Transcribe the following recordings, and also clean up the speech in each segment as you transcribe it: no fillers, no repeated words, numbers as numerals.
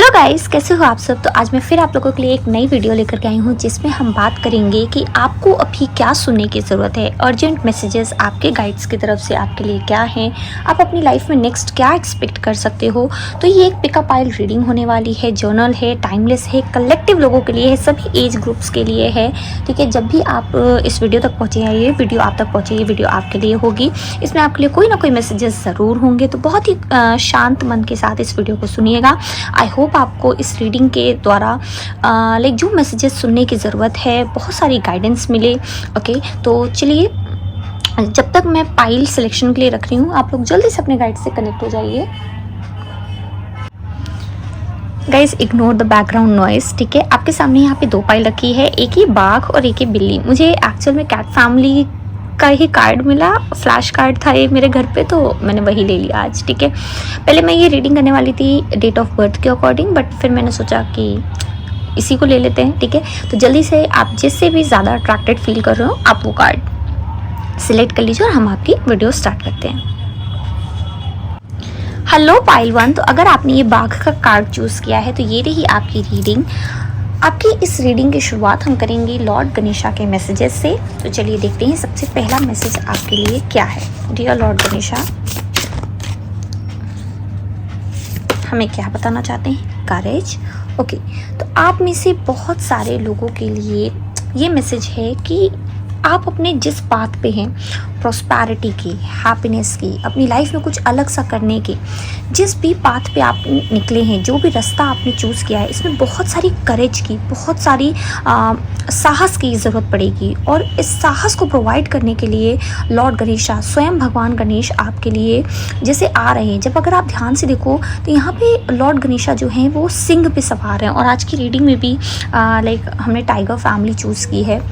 Hello guys, कैसे हो आप सब। तो आज मैं फिर आप लोगों के लिए एक नई वीडियो लेकर के आई हूँ जिसमें हम बात करेंगे कि आपको अभी क्या सुनने की ज़रूरत है। अर्जेंट मैसेजेस आपके गाइड्स की तरफ से आपके लिए क्या हैं, आप अपनी लाइफ में नेक्स्ट क्या एक्सपेक्ट कर सकते हो। तो ये एक पिकअप आइल रीडिंग होने वाली है, जर्नल है, टाइमलेस है, कलेक्टिव लोगों के लिए है, सभी एज ग्रुप्स के लिए है। ठीक है, जब भी आप इस वीडियो तक पहुँचे, ये वीडियो आप तक पहुँचे, ये वीडियो आपके लिए होगी। इसमें आपके लिए कोई ना कोई मैसेजेस ज़रूर होंगे, तो बहुत ही शांत मन के साथ इस वीडियो को सुनिएगा। आई होप आपको इस रीडिंग के द्वारा लाइक जो मैसेजेस सुनने की ज़रूरत है, बहुत सारी गाइडेंस मिले। ओके, तो चलिए, जब तक मैं पाइल सिलेक्शन के लिए रख रही हूँ, आप लोग जल्दी से अपने गाइड से कनेक्ट हो जाइए। Guys, ignore the background noise. ठीक है, आपके सामने यहाँ पे दो पाइल रखी है, एक ही बाघ और एक ही बिल्ली। मुझे एक्चुअल में कैट फैमिली का ही कार्ड मिला, फ्लैश कार्ड था ये मेरे घर पे, तो मैंने वही ले लिया आज। ठीक है, पहले मैं ये रीडिंग करने वाली थी डेट ऑफ बर्थ के अकॉर्डिंग, बट फिर मैंने सोचा कि इसी को ले लेते हैं। ठीक है, तो जल्दी से आप जिससे भी ज़्यादा अट्रैक्टेड फील कर रहे हो, आप वो कार्ड सिलेक्ट कर लीजिए और हम आपकी वीडियो स्टार्ट करते हैं। हेलो पाइल वन, तो अगर आपने ये बाघ का कार्ड चूज़ किया है तो ये रही आपकी रीडिंग। आपकी इस रीडिंग की शुरुआत हम करेंगे लॉर्ड गणेशा के मैसेजेस से। तो चलिए देखते हैं सबसे पहला मैसेज आपके लिए क्या है। डियर लॉर्ड गणेशा, हमें क्या बताना चाहते हैं? करेज। ओके, तो आप में से बहुत सारे लोगों के लिए ये मैसेज है कि आप अपने जिस पाथ पे हैं, प्रॉस्पेरिटी की, हैप्पीनेस की, अपनी लाइफ में कुछ अलग सा करने की, जिस भी पाथ पे आप निकले हैं, जो भी रास्ता आपने चूज़ किया है, इसमें बहुत सारी करेज की, बहुत सारी साहस की ज़रूरत पड़ेगी। और इस साहस को प्रोवाइड करने के लिए लॉर्ड गणेशा, स्वयं भगवान गणेश आपके लिए जैसे आ रहे हैं। जब अगर आप ध्यान से देखो तो यहाँ पे लॉर्ड गणेशा जो हैं वो सिंह पे सवार हैं। और आज की रीडिंग में भी लाइक हमने टाइगर फैमिली चूज़ की है।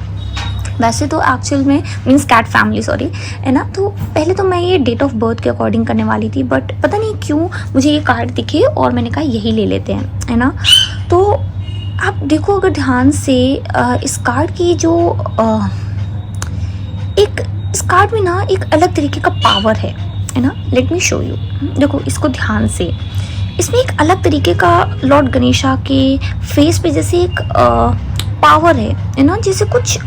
वैसे तो एक्चुअल में मीन्स कैट फैमिली, सॉरी, है ना। तो पहले तो मैं ये डेट ऑफ बर्थ के अकॉर्डिंग करने वाली थी, बट पता नहीं क्यों मुझे ये कार्ड दिखे और मैंने कहा यही ले लेते हैं, है ना। तो आप देखो अगर ध्यान से इस कार्ड की जो इस कार्ड में ना एक अलग तरीके का पावर है ना। Let me show you. देखो इसको ध्यान से, इसमें एक अलग तरीके का लॉर्ड गणेशा के फेस पे जैसे एक पावर है ना, जैसे कुछ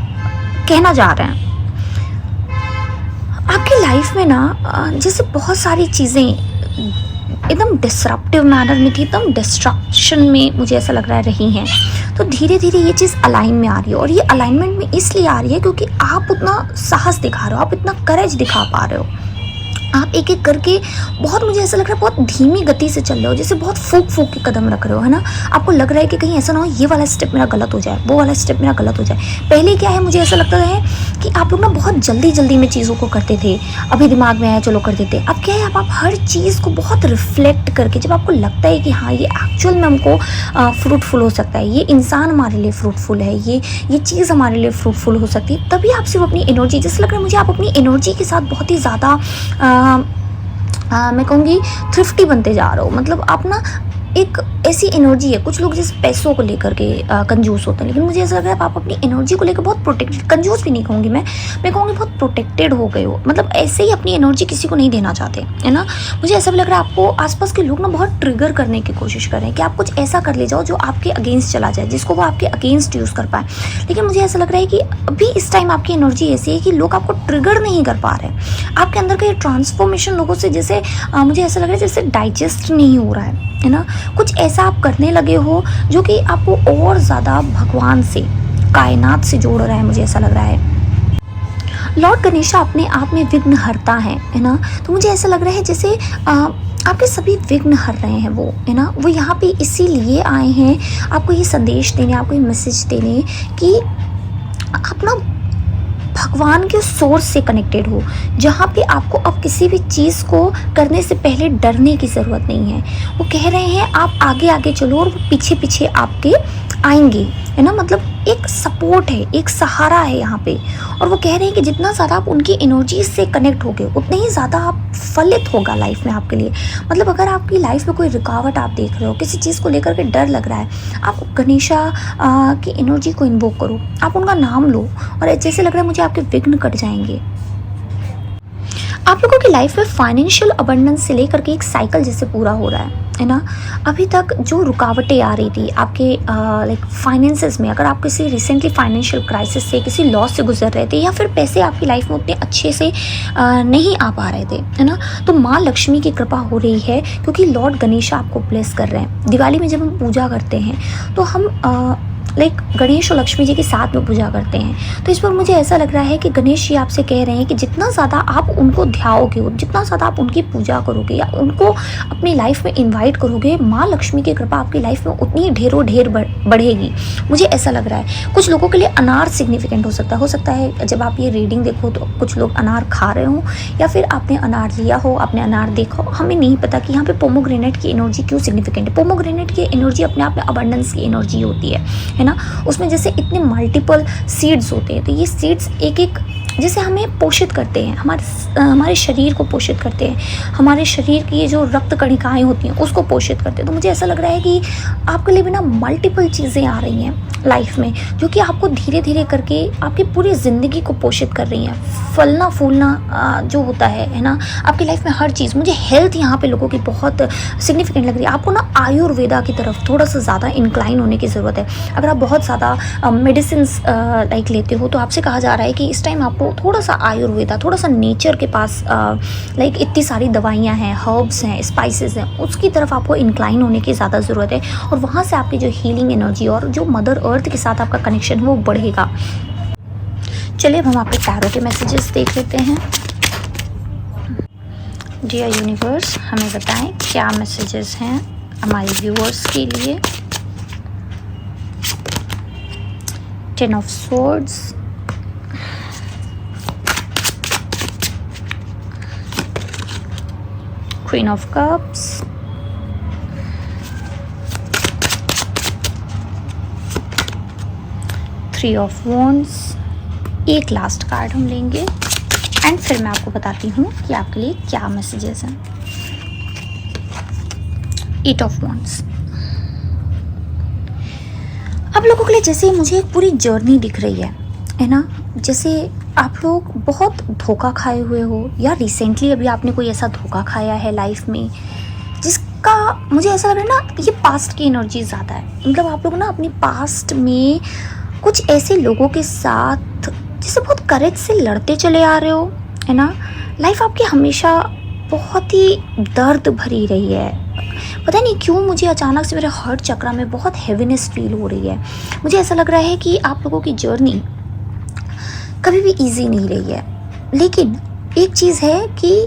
कहना जा रहे हैं। आपकी लाइफ में ना जैसे बहुत सारी चीज़ें एकदम डिसरप्टिव मैनर में थी, एकदम डिस्ट्रक्शन में मुझे ऐसा लग रहा है रही हैं। तो धीरे धीरे ये चीज़ अलाइन में आ रही है, और ये अलाइनमेंट में इसलिए आ रही है क्योंकि आप उतना साहस दिखा रहे हो, आप इतना करेज दिखा पा रहे हो। आप एक एक करके बहुत, मुझे ऐसा लग रहा है बहुत धीमी गति से चल रहे हो, जैसे बहुत फूक फूक के कदम रख रहे हो, है ना। आपको लग रहा है कि कहीं ऐसा ना हो ये वाला स्टेप मेरा गलत हो जाए, वो वाला स्टेप मेरा गलत हो जाए। पहले क्या है, मुझे ऐसा लगता है कि आप लोग ना बहुत जल्दी जल्दी में चीज़ों को करते थे, अभी दिमाग में आया चलो कर देते। अब क्या है, आप हर चीज़ को बहुत रिफ्लेक्ट करके, जब आपको लगता है कि हाँ ये एक्चुअल में हमको फ्रूटफुल हो सकता है, ये इंसान हमारे लिए फ्रूटफुल है, ये चीज़ हमारे लिए फ्रूटफुल हो सकती है, तभी आप सिर्फ अपनी एनर्जी, जैसे लग रहा है मुझे आप अपनी एनर्जी के साथ बहुत ही ज़्यादा मैं कहूँगी थ्रिफ्टी बनते जा रहे हो। मतलब आप ना एक ऐसी एनर्जी है, कुछ लोग जैसे पैसों को लेकर के कंजूस होते हैं, लेकिन मुझे ऐसा लग रहा है आप अपनी एनर्जी को लेकर बहुत प्रोटेक्टेड, कंजूस भी नहीं कहूँगी मैं कहूँगी बहुत प्रोटेक्टेड हो गए हो। मतलब ऐसे ही अपनी एनर्जी किसी को नहीं देना चाहते, है ना। मुझे ऐसा भी लग रहा है आपको आसपास के लोग ना बहुत ट्रिगर करने की कोशिश कर रहे हैं कि आप कुछ ऐसा कर ले जाओ जो आपके अगेंस्ट चला जाए, जिसको वो आपके अगेंस्ट यूज़ कर पाए। लेकिन मुझे ऐसा लग रहा है कि अभी इस टाइम आपकी एनर्जी ऐसी है कि लोग आपको ट्रिगर नहीं कर पा रहे। आपके अंदर का ये ट्रांसफॉर्मेशन लोगों से जैसे मुझे ऐसा लग रहा है जैसे डाइजेस्ट नहीं हो रहा है ना। कुछ ऐसा आप करने लगे हो जो कि आपको और ज़्यादा भगवान से, कायनात से जोड़ रहा है, मुझे ऐसा लग रहा है। लॉर्ड गणेशा अपने आप में विघ्नहर्ता है ना। तो मुझे ऐसा लग रहा है जैसे आपके सभी विघ्न हर रहे हैं वो, है ना। वो यहाँ पे इसीलिए आए हैं आपको ये संदेश देने, आपको ये मैसेज देने कि आप ना भगवान के सोर्स से कनेक्टेड हो, जहाँ पे आपको अब किसी भी चीज़ को करने से पहले डरने की ज़रूरत नहीं है। वो कह रहे हैं आप आगे आगे चलो और वो पीछे पीछे आपके आएंगे, है ना। मतलब एक सपोर्ट है, एक सहारा है यहाँ पे। और वो कह रहे हैं कि जितना ज़्यादा आप उनकी एनर्जी से कनेक्ट होगे उतना ही ज़्यादा आप फलित होगा लाइफ में आपके लिए। मतलब अगर आपकी लाइफ में कोई रुकावट आप देख रहे हो, किसी चीज़ को लेकर के डर लग रहा है, आप गणेशा की एनर्जी को इन्वोक करो, आप उनका नाम लो, और जैसे लग रहा है मुझे आपके विघ्न कट जाएंगे। आप लोगों की लाइफ में फाइनेंशियल अबंडेंस से लेकर के एक साइकिल जैसे पूरा हो रहा है ना। अभी तक जो रुकावटें आ रही थी आपके लाइक फाइनेंसेस में, अगर आप किसी रिसेंटली फाइनेंशियल क्राइसिस से, किसी लॉस से गुजर रहे थे, या फिर पैसे आपकी लाइफ में उतने अच्छे से नहीं आ पा रहे थे, है ना, तो माँ लक्ष्मी की कृपा हो रही है, क्योंकि लॉर्ड गणेश आपको ब्लेस कर रहे हैं। दिवाली में जब हम पूजा करते हैं तो हम लाइक गणेश और लक्ष्मी जी के साथ में पूजा करते हैं। तो इस पर मुझे ऐसा लग रहा है कि गणेश जी आपसे कह रहे हैं कि जितना ज़्यादा आप उनको ध्याओगे, जितना ज़्यादा आप उनकी पूजा करोगे या उनको अपनी लाइफ में इनवाइट करोगे, माँ लक्ष्मी की कृपा आपकी लाइफ में उतनी ढेरों ढेर बढ़ेगी। मुझे ऐसा लग रहा है। कुछ लोगों के लिए अनार सिग्निफिकेंट हो सकता है जब आप ये रीडिंग देखो तो कुछ लोग अनार खा रहे हो, या फिर आपने अनार लिया हो, आपने अनार देखा हो। हमें नहीं पता कि यहाँ पे पोमोग्रेनेट की एनर्जी क्यों सिग्निफिकेंट है। पोमोग्रेनेट की एनर्जी अपने आप में अबंडेंस की एनर्जी होती है ना। उसमें जैसे इतने मल्टीपल सीड्स होते हैं, तो ये सीड्स एक एक जैसे हमें पोषित करते हैं, हमारे शरीर को पोषित करते हैं, हमारे शरीर की ये जो रक्त कणिकाएं होती हैं उसको पोषित करते हैं। तो मुझे ऐसा लग रहा है कि आपके लिए भी ना मल्टीपल चीज़ें आ रही हैं लाइफ में, जो कि आपको धीरे धीरे करके आपकी पूरी ज़िंदगी को पोषित कर रही हैं। फलना फूलना जो होता है ना आपकी लाइफ में, हर चीज़। मुझे हेल्थ यहाँ पे लोगों की बहुत सिग्निफिकेंट लग रही है। आपको ना आयुर्वेदा की तरफ थोड़ा सा ज़्यादा इंक्लाइन होने की ज़रूरत है। अगर आप बहुत ज़्यादा मेडिसिन लाइक लेते हो तो आपसे कहा जा रहा है कि इस टाइम आपको थोड़ा सा आयुर्वेदा, थोड़ा सा नेचर के पास लाइक इतनी सारी दवाइयाँ हैं, हर्ब्स हैं, स्पाइसेस हैं, उसकी तरफ आपको इंक्लाइन होने की ज़्यादा ज़रूरत है। और वहाँ से आपकी जो हीलिंग एनर्जी और जो मदर अर्थ के साथ आपका कनेक्शन है वो बढ़ेगा। चलिए अब हम आपके टैरो के मैसेजेस देख लेते हैं। डियर यूनिवर्स, हमें बताएं क्या मैसेजेस हैं हमारे व्यूअर्स के लिए। 10 of swords, queen of cups, three of wands. एक लास्ट कार्ड हम लेंगे एंड फिर मैं आपको बताती हूँ कि आपके लिए क्या मैसेजेस हैं। 8 ऑफ वॉन्ड्स। आप लोगों के लिए जैसे मुझे एक पूरी जर्नी दिख रही है ना, जैसे आप लोग बहुत धोखा खाए हुए हो, या रिसेंटली अभी आपने कोई ऐसा धोखा खाया है लाइफ में जिसका मुझे ऐसा लग रहा है ना, ये पास्ट की एनर्जी ज़्यादा है। मतलब आप लोग ना अपनी पास्ट में कुछ ऐसे लोगों के साथ जैसे बहुत करेज से लड़ते चले आ रहे हो, है ना। लाइफ आपकी हमेशा बहुत ही दर्द भरी रही है। पता नहीं क्यों मुझे अचानक से मेरे हार्ट चक्र में बहुत हैवीनेस फील हो रही है। मुझे ऐसा लग रहा है कि आप लोगों की जर्नी कभी भी इजी नहीं रही है। लेकिन एक चीज़ है कि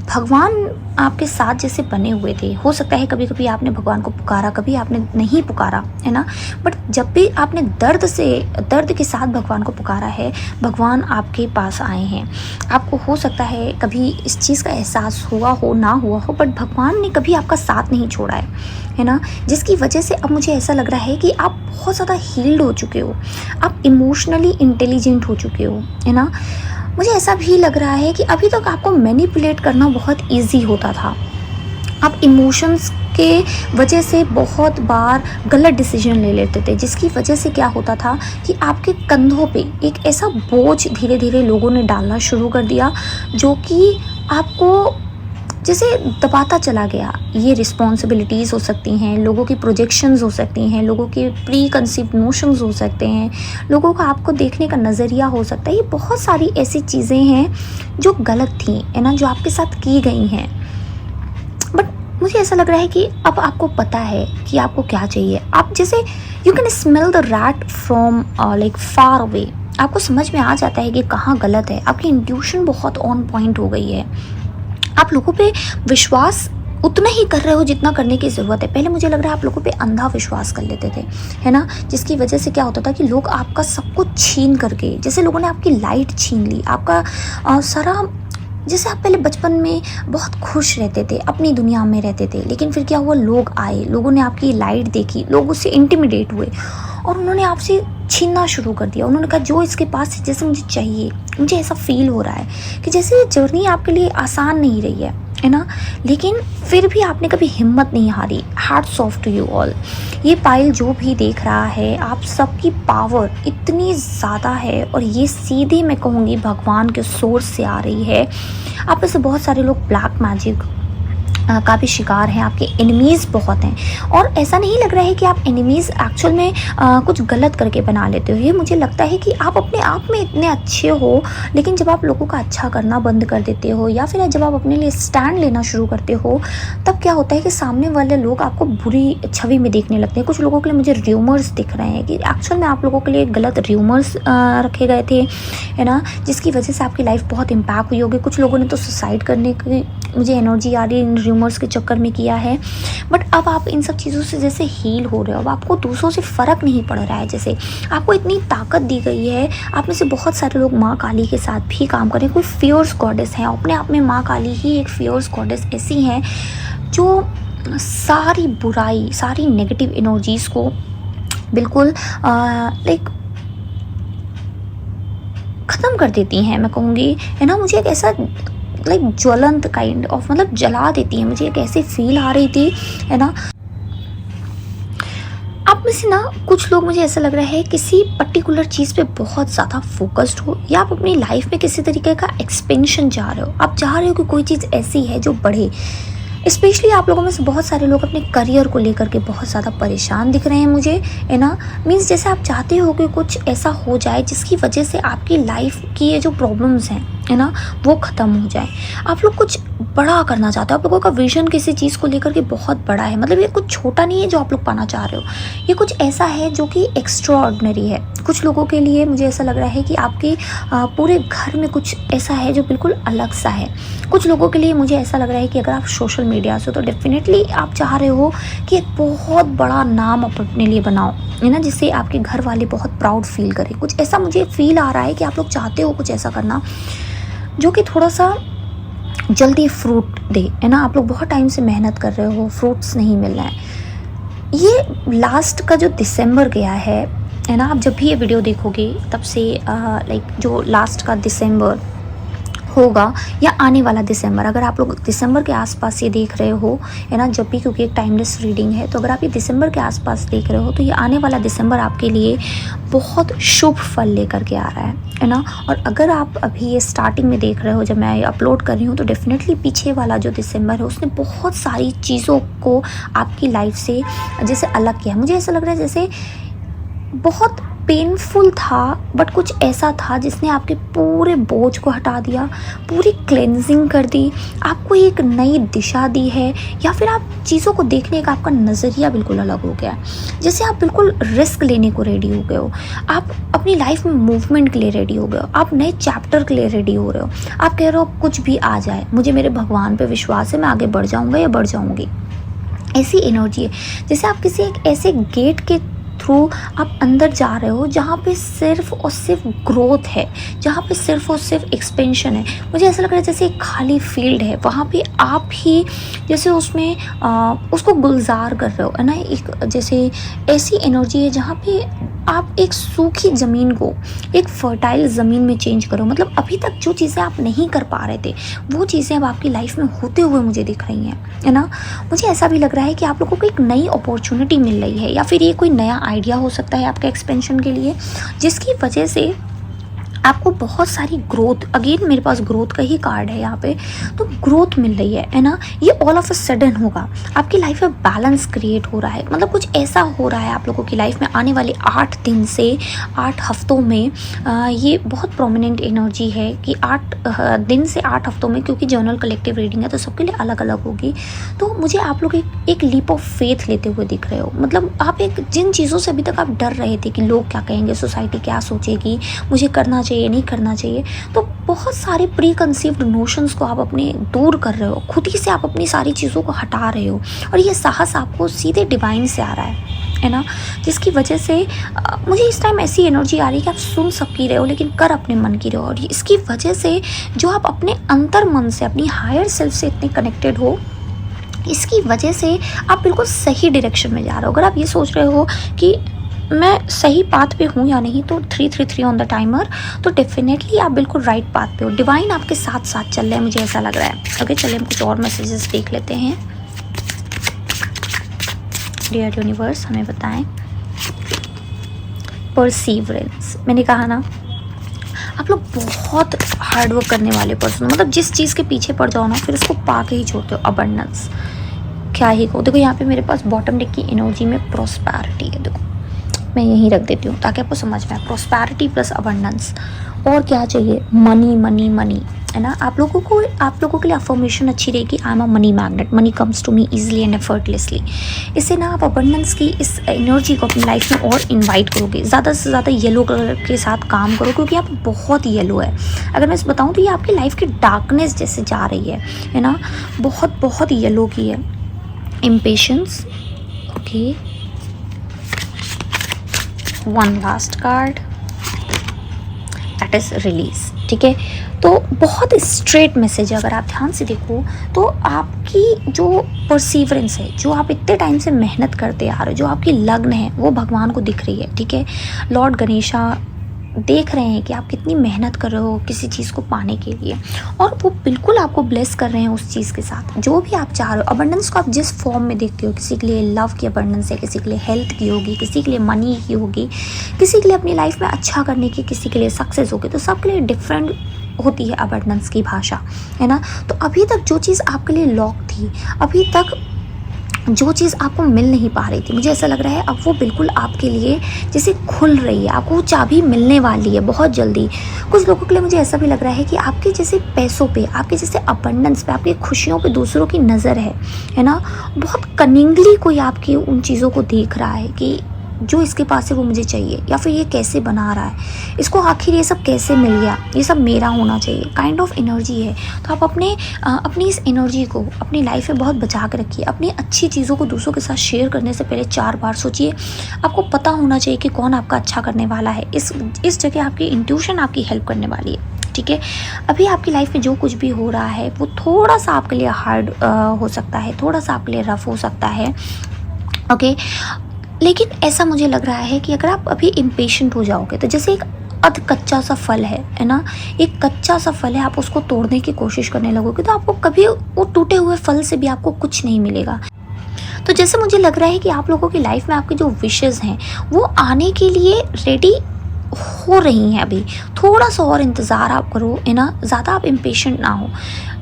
भगवान आपके साथ जैसे बने हुए थे। हो सकता है कभी कभी आपने भगवान को पुकारा, कभी आपने नहीं पुकारा, है ना। बट जब भी आपने दर्द के साथ भगवान को पुकारा है, भगवान आपके पास आए हैं। आपको हो सकता है कभी इस चीज़ का एहसास हुआ हो, ना हुआ हो, बट भगवान ने कभी आपका साथ नहीं छोड़ा है ना। जिसकी वजह से अब मुझे ऐसा लग रहा है कि आप बहुत ज़्यादा हील्ड हो चुके हो, आप इमोशनली इंटेलिजेंट हो चुके हो, है ना। मुझे ऐसा भी लग रहा है कि अभी तक आपको मैनिपुलेट करना बहुत इजी होता था। आप इमोशंस के वजह से बहुत बार गलत डिसीजन ले लेते थे, जिसकी वजह से क्या होता था कि आपके कंधों पे एक ऐसा बोझ धीरे धीरे लोगों ने डालना शुरू कर दिया जो कि आपको जैसे दबाता चला गया। ये रिस्पॉन्सिबिलिटीज़ हो सकती हैं, लोगों की प्रोजेक्शंस हो सकती हैं, लोगों के प्री कंसीव्ड नोशंस हो सकते हैं, लोगों का आपको देखने का नज़रिया हो सकता है। ये बहुत सारी ऐसी चीज़ें हैं जो गलत थी, है ना, जो आपके साथ की गई हैं। बट मुझे ऐसा लग रहा है कि अब आपको पता है कि आपको क्या चाहिए। आप जैसे you can smell the rat from like far away. आपको समझ में आ जाता है कि कहाँ गलत है। आपकी इंट्यूशन बहुत ऑन पॉइंट हो गई है। आप लोगों पे विश्वास उतना ही कर रहे हो जितना करने की ज़रूरत है। पहले मुझे लग रहा है आप लोगों पे अंधा विश्वास कर लेते थे, है ना, जिसकी वजह से क्या होता था कि लोग आपका सब कुछ छीन करके, जैसे लोगों ने आपकी लाइट छीन ली, आपका सारा, जैसे आप पहले बचपन में बहुत खुश रहते थे, अपनी दुनिया में रहते थे, लेकिन फिर क्या हुआ, लोग आए, लोगों ने आपकी लाइट देखी, लोग उससे इंटिमिडेट हुए और उन्होंने आपसे छीनना शुरू कर दिया। उन्होंने कहा जो इसके पास है, जैसे मुझे चाहिए। मुझे ऐसा फील हो रहा है कि जैसे ये जर्नी आपके लिए आसान नहीं रही है, है ना। लेकिन फिर भी आपने कभी हिम्मत नहीं हारी। Hats off to you all. ये पायल जो भी देख रहा है, आप सबकी पावर इतनी ज़्यादा है और ये सीधे मैं कहूँगी भगवान के सोर्स से आ रही है। आप में से बहुत सारे लोग ब्लैक मैजिक का भी शिकार हैं, आपके एनिमीज़ बहुत हैं और ऐसा नहीं लग रहा है कि आप एनिमीज़ एक्चुअल में कुछ गलत करके बना लेते हो। ये मुझे लगता है कि आप अपने आप में इतने अच्छे हो, लेकिन जब आप लोगों का अच्छा करना बंद कर देते हो या फिर जब आप अपने लिए स्टैंड लेना शुरू करते हो, तब क्या होता है कि सामने वाले लोग आपको बुरी छवि में देखने लगते हैं। कुछ लोगों के लिए मुझे र्यूमर्स दिख रहे हैं कि एक्चुअल में आप लोगों के लिए गलत र्यूमर्स रखे गए थे, है ना, जिसकी वजह से आपकी लाइफ बहुत इम्पैक्ट हुई होगी। कुछ लोगों ने तो सुसाइड करने की मुझे एनर्जी आ रही है इन र्यूमर्स के चक्कर में किया है। बट अब आप इन सब चीज़ों से जैसे हील हो रहे हो, अब आपको दूसरों से फ़र्क नहीं पड़ रहा है। जैसे आपको इतनी ताकत दी गई है। आप में से बहुत सारे लोग माँ काली के साथ भी काम करें, कोई फियर्स गॉडेस हैं अपने आप में। माँ काली ही एक फियर्स गॉडेस ऐसी हैं जो सारी बुराई, सारी नेगेटिव एनर्जीज़ को बिल्कुल लाइक ख़त्म कर देती हैं, मैं कहूँगी, है ना। मुझे एक ऐसा लाइक ज्वलंत काइंड ऑफ मतलब जला देती है। मुझे एक ऐसी फील आ रही थी, है ना। आप में से ना कुछ लोग, मुझे ऐसा लग रहा है, किसी पर्टिकुलर चीज़ पे बहुत ज़्यादा फोकस्ड हो या आप अपनी लाइफ में किसी तरीके का एक्सपेंशन चाह रहे हो। आप चाह रहे हो कि कोई चीज़ ऐसी है जो बढ़े। स्पेशली आप लोगों में से बहुत सारे लोग अपने करियर को लेकर के बहुत ज़्यादा परेशान दिख रहे हैं मुझे, है ना। मीन्स जैसे आप चाहते हो कि कुछ ऐसा हो जाए जिसकी वजह से आपकी लाइफ की ये जो प्रॉब्लम्स हैं, है ना, वो ख़त्म हो जाए। आप लोग कुछ बड़ा करना चाहते हो। आप लोगों का विजन किसी चीज़ को लेकर के बहुत बड़ा है। मतलब ये कुछ छोटा नहीं है जो आप लोग पाना चाह रहे हो, ये कुछ ऐसा है जो कि एक्स्ट्रा ऑर्डिनरी है। कुछ लोगों के लिए मुझे ऐसा लग रहा है कि आपके पूरे घर में कुछ ऐसा है जो बिल्कुल अलग सा है। कुछ लोगों के लिए मुझे ऐसा लग रहा है कि अगर आप सोशल मीडिया से, तो डेफिनेटली आप चाह रहे हो कि एक बहुत बड़ा नाम आप अपने लिए बनाओ, है ना, जिससे आपके घर वाले बहुत प्राउड फील करें। कुछ ऐसा मुझे फील आ रहा है कि आप लोग चाहते हो कुछ ऐसा करना जो कि थोड़ा सा जल्दी फ्रूट दे, है ना। आप लोग बहुत टाइम से मेहनत कर रहे हो, फ्रूट्स नहीं मिल रहे हैं। ये लास्ट का जो दिसंबर गया है ना, आप जब भी ये वीडियो देखोगे तब से लाइक जो लास्ट का दिसंबर होगा या आने वाला दिसंबर, अगर आप लोग दिसंबर के आसपास ये देख रहे हो, है ना, जब भी, क्योंकि एक टाइमलेस रीडिंग है, तो अगर आप ये दिसंबर के आसपास देख रहे हो तो ये आने वाला दिसंबर आपके लिए बहुत शुभ फल लेकर के आ रहा है ना। और अगर आप अभी ये स्टार्टिंग में देख रहे हो, जब मैं ये अपलोड कर रही हूँ, तो डेफिनेटली पीछे वाला जो दिसंबर है उसने बहुत सारी चीज़ों को आपकी लाइफ से जैसे अलग किया। मुझे ऐसा लग रहा है जैसे बहुत पेनफुल था, बट कुछ ऐसा था जिसने आपके पूरे बोझ को हटा दिया, पूरी क्लेंजिंग कर दी, आपको एक नई दिशा दी है, या फिर आप चीज़ों को देखने का आपका नज़रिया बिल्कुल अलग हो गया। जैसे आप बिल्कुल रिस्क लेने को रेडी हो गए हो, आप अपनी लाइफ में मूवमेंट के लिए रेडी हो गए हो, आप नए चैप्टर के लिए रेडी हो रहे हो। आप कह रहे हो कुछ भी आ जाए, मुझे मेरे भगवान पे विश्वास है, मैं आगे बढ़ जाऊँगा या बढ़ जाऊँगी। ऐसी एनर्जी है जैसे आप किसी एक ऐसे गेट के थ्रू आप अंदर जा रहे हो जहाँ पे सिर्फ और सिर्फ ग्रोथ है, जहाँ पे सिर्फ और सिर्फ एक्सपेंशन है। मुझे ऐसा लग रहा है जैसे एक खाली फील्ड है, वहाँ पे आप ही जैसे उसमें उसको गुलजार कर रहे हो, है ना। एक जैसे ऐसी एनर्जी है जहाँ पे आप एक सूखी ज़मीन को एक फर्टाइल ज़मीन में चेंज करो। मतलब अभी तक जो चीज़ें आप नहीं कर पा रहे थे, वो चीज़ें अब आपकी लाइफ में होते हुए मुझे दिख रही हैं, है ना। मुझे ऐसा भी लग रहा है कि आप लोगों को एक नई अपॉर्चुनिटी मिल रही है, या फिर ये कोई नया आइडिया हो सकता है आपके एक्सपेंशन के लिए, जिसकी वजह से आपको बहुत सारी ग्रोथ, अगेन मेरे पास ग्रोथ का ही कार्ड है यहाँ पे, तो ग्रोथ मिल रही है ना। ये ऑल ऑफ अ सडन होगा, आपकी लाइफ में बैलेंस क्रिएट हो रहा है। मतलब कुछ ऐसा हो रहा है आप लोगों की लाइफ में आने वाले 8 दिन से 8 हफ्तों में। ये बहुत प्रोमिनेंट एनर्जी है कि 8 दिन से 8 हफ्तों में, क्योंकि जर्नल कलेक्टिव रीडिंग है तो सबके लिए अलग अलग होगी। तो मुझे आप लोग एक लीप ऑफ फेथ लेते हुए दिख रहे हो। मतलब आप एक जिन चीज़ों से अभी तक आप डर रहे थे कि लोग क्या कहेंगे, सोसाइटी क्या सोचेगी, मुझे करना चाहिए नहीं करना चाहिए, तो बहुत सारे प्री कंसीव्ड नोशंस को आप अपने दूर कर रहे हो, खुद ही से आप अपनी सारी चीज़ों को हटा रहे हो। और ये साहस आपको सीधे डिवाइन से आ रहा है ना, जिसकी वजह से मुझे इस टाइम ऐसी एनर्जी आ रही है कि आप सुन सबकी रहे हो लेकिन कर अपने मन की रहे हो। और इसकी वजह से जो आप अपने अंतर मन से, अपनी हायर सेल्फ से इतने कनेक्टेड हो, इसकी वजह से आप बिल्कुल सही डायरेक्शन में जा रहे हो। अगर आप ये सोच रहे हो कि मैं सही पाथ पे हूँ या नहीं, तो 333 ऑन द टाइमर, तो डेफिनेटली आप बिल्कुल राइट पाथ पे हो। डिवाइन आपके साथ साथ चल रहे हैं, मुझे ऐसा लग रहा है। ओके, चलिए हम कुछ और मैसेजेस देख लेते हैं। डियर यूनिवर्स हमें बताएं। परसीवरेंस, मैंने कहा ना आप लोग बहुत हार्ड वर्क करने वाले पर्सन हो, मतलब जिस चीज़ के पीछे पड़ जाओ ना फिर उसको पा के ही छोड़ते हो। अबंडेंस क्या ही को, देखो यहाँ पे मेरे पास बॉटम डेक की एनर्जी में प्रोस्पैरिटी है। देखो मैं यहीं रख देती हूँ ताकि आपको समझ में आए। प्रोस्पैरिटी प्लस अबंडेंस, और क्या चाहिए? मनी मनी मनी, है ना। आप लोगों के लिए अफर्मेशन अच्छी रहेगी। I am a money magnet, money comes to me easily and effortlessly. इससे ना आप अबंडेंस की इस एनर्जी को अपनी लाइफ में और इनवाइट करोगे। ज़्यादा से ज़्यादा येलो कलर के साथ काम करो, क्योंकि आप बहुत येलो है। अगर मैं बताऊँ तो ये आपकी लाइफ की डार्कनेस जैसे जा रही है ना, बहुत बहुत येलो की है। Impatience, okay, one last card, that is release. ठीक है, तो बहुत स्ट्रेट मैसेज है। अगर आप ध्यान से देखो तो आपकी जो परसीवरेंस है, जो आप इतने टाइम से मेहनत करते आ रहे हो, जो आपकी लगन है, वो भगवान को दिख रही है। ठीक है, लॉर्ड गणेशा देख रहे हैं कि आप कितनी मेहनत कर रहे हो किसी चीज़ को पाने के लिए, और वो बिल्कुल आपको ब्लेस कर रहे हैं उस चीज़ के साथ जो भी आप चाह रहे हो। अबंडेंस को आप जिस फॉर्म में देखते हो, किसी के लिए लव की अबंडेंस है, किसी के लिए हेल्थ की होगी, किसी के लिए मनी की होगी, किसी के लिए अपनी लाइफ में अच्छा करने की, किसी के लिए सक्सेस होगी। तो सबके लिए डिफरेंट होती है अबंडेंस की भाषा, है ना। तो अभी तक जो चीज़ आपके लिए लॉक थी, अभी तक जो चीज़ आपको मिल नहीं पा रही थी, मुझे ऐसा लग रहा है अब वो बिल्कुल आपके लिए जैसे खुल रही है। आपको वो चाबी मिलने वाली है बहुत जल्दी। कुछ लोगों के लिए मुझे ऐसा भी लग रहा है कि आपके जैसे पैसों पे, आपके जैसे अबंडेंस पे, आपकी खुशियों पे दूसरों की नज़र है ना। बहुत कनिंगली कोई आपकी उन चीज़ों को देख रहा है कि जो इसके पास है वो मुझे चाहिए, या फिर ये कैसे बना रहा है, इसको आखिर ये सब कैसे मिल गया, ये सब मेरा होना चाहिए, काइंड ऑफ एनर्जी है। तो आप अपनी इस एनर्जी को अपनी लाइफ में बहुत बचा के रखिए। अपनी अच्छी चीज़ों को दूसरों के साथ शेयर करने से पहले 4 बार सोचिए। आपको पता होना चाहिए कि कौन आपका अच्छा करने वाला है। इस जगह आपकी इंट्यूशन आपकी हेल्प करने वाली है। ठीक है, अभी आपकी लाइफ में जो कुछ भी हो रहा है वो थोड़ा सा आपके लिए हार्ड हो सकता है, थोड़ा सा आपके लिए रफ हो सकता है। ओके, लेकिन ऐसा मुझे लग रहा है कि अगर आप अभी इम्पेशेंट हो जाओगे तो जैसे एक अध कच्चा सा फल है ना, एक कच्चा सा फल है, आप उसको तोड़ने की कोशिश करने लगोगे तो आपको कभी वो टूटे हुए फल से भी आपको कुछ नहीं मिलेगा। तो जैसे मुझे लग रहा है कि आप लोगों की लाइफ में आपकी जो विशेज़ हैं वो आने के लिए रेडी हो रही हैं। अभी थोड़ा सा और इंतज़ार आप करो, है ना। ज़्यादा आप इम्पेशेंट ना हो।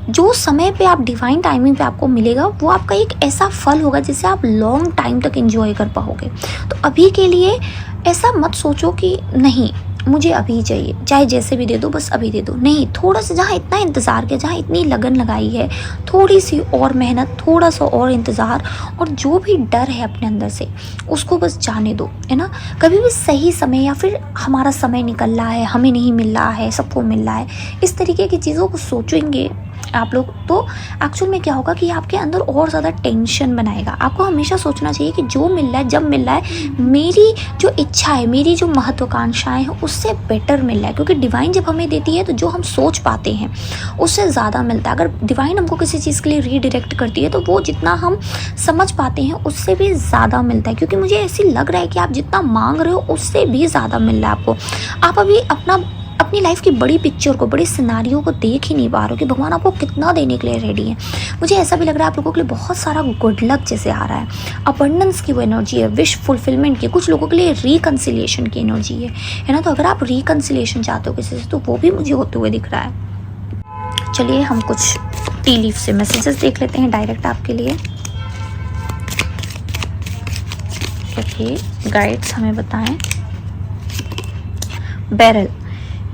जो समय पे आप डिवाइन टाइमिंग पे आपको मिलेगा वो आपका एक ऐसा फल होगा जिसे आप लॉन्ग टाइम तक एंजॉय कर पाओगे। तो अभी के लिए ऐसा मत सोचो कि नहीं मुझे अभी चाहिए, चाहे जैसे भी दे दो, बस अभी दे दो। नहीं, थोड़ा सा, जहाँ इतना इंतज़ार किया, जहाँ इतनी लगन लगाई है, थोड़ी सी और मेहनत, थोड़ा सा और इंतज़ार, और जो भी डर है अपने अंदर से उसको बस जाने दो, है ना। कभी भी सही समय, या फिर हमारा समय निकल रहा है, हमें नहीं मिल रहा है, सबको मिल रहा है, इस तरीके की चीज़ों को सोचेंगे आप लोग तो एक्चुअल में क्या होगा कि आपके अंदर और ज़्यादा टेंशन बनाएगा। आपको हमेशा सोचना चाहिए कि जो मिल रहा है, जब मिल रहा है, मेरी जो इच्छा है, मेरी जो महत्वाकांक्षाएं हैं उससे बेटर मिल रहा है। क्योंकि डिवाइन जब हमें देती है तो जो हम सोच पाते हैं उससे ज़्यादा मिलता है। अगर डिवाइन हमको किसी चीज़ के लिए रीडायरेक्ट करती है तो वो जितना हम समझ पाते हैं उससे भी ज़्यादा मिलता है। क्योंकि मुझे ऐसी लग रहा है कि आप जितना मांग रहे हो उससे भी ज़्यादा मिल रहा है आपको। आप अभी अपनी लाइफ की बड़ी पिक्चर को, बड़ी सिनारियों को देख ही नहीं पा रहे हो कि भगवान आपको कितना देने के लिए रेडी है। मुझे ऐसा भी लग रहा है आप लोगों के लिए बहुत सारा गुड लक जैसे आ रहा है। अबंडेंस की वो एनर्जी है, विश फुलफिलमेंट की, कुछ लोगों के लिए रिकन्सिलिएशन की एनर्जी है ना। तो अगर आप रिकन्सिलिएशन चाहते हो किसी से तो वो भी मुझे होते हुए दिख रहा है। चलिए हम कुछ टी लीफ से मैसेजेस देख लेते हैं डायरेक्ट आपके लिए। ओके, गाइड्स हमें बताएं। Barrel,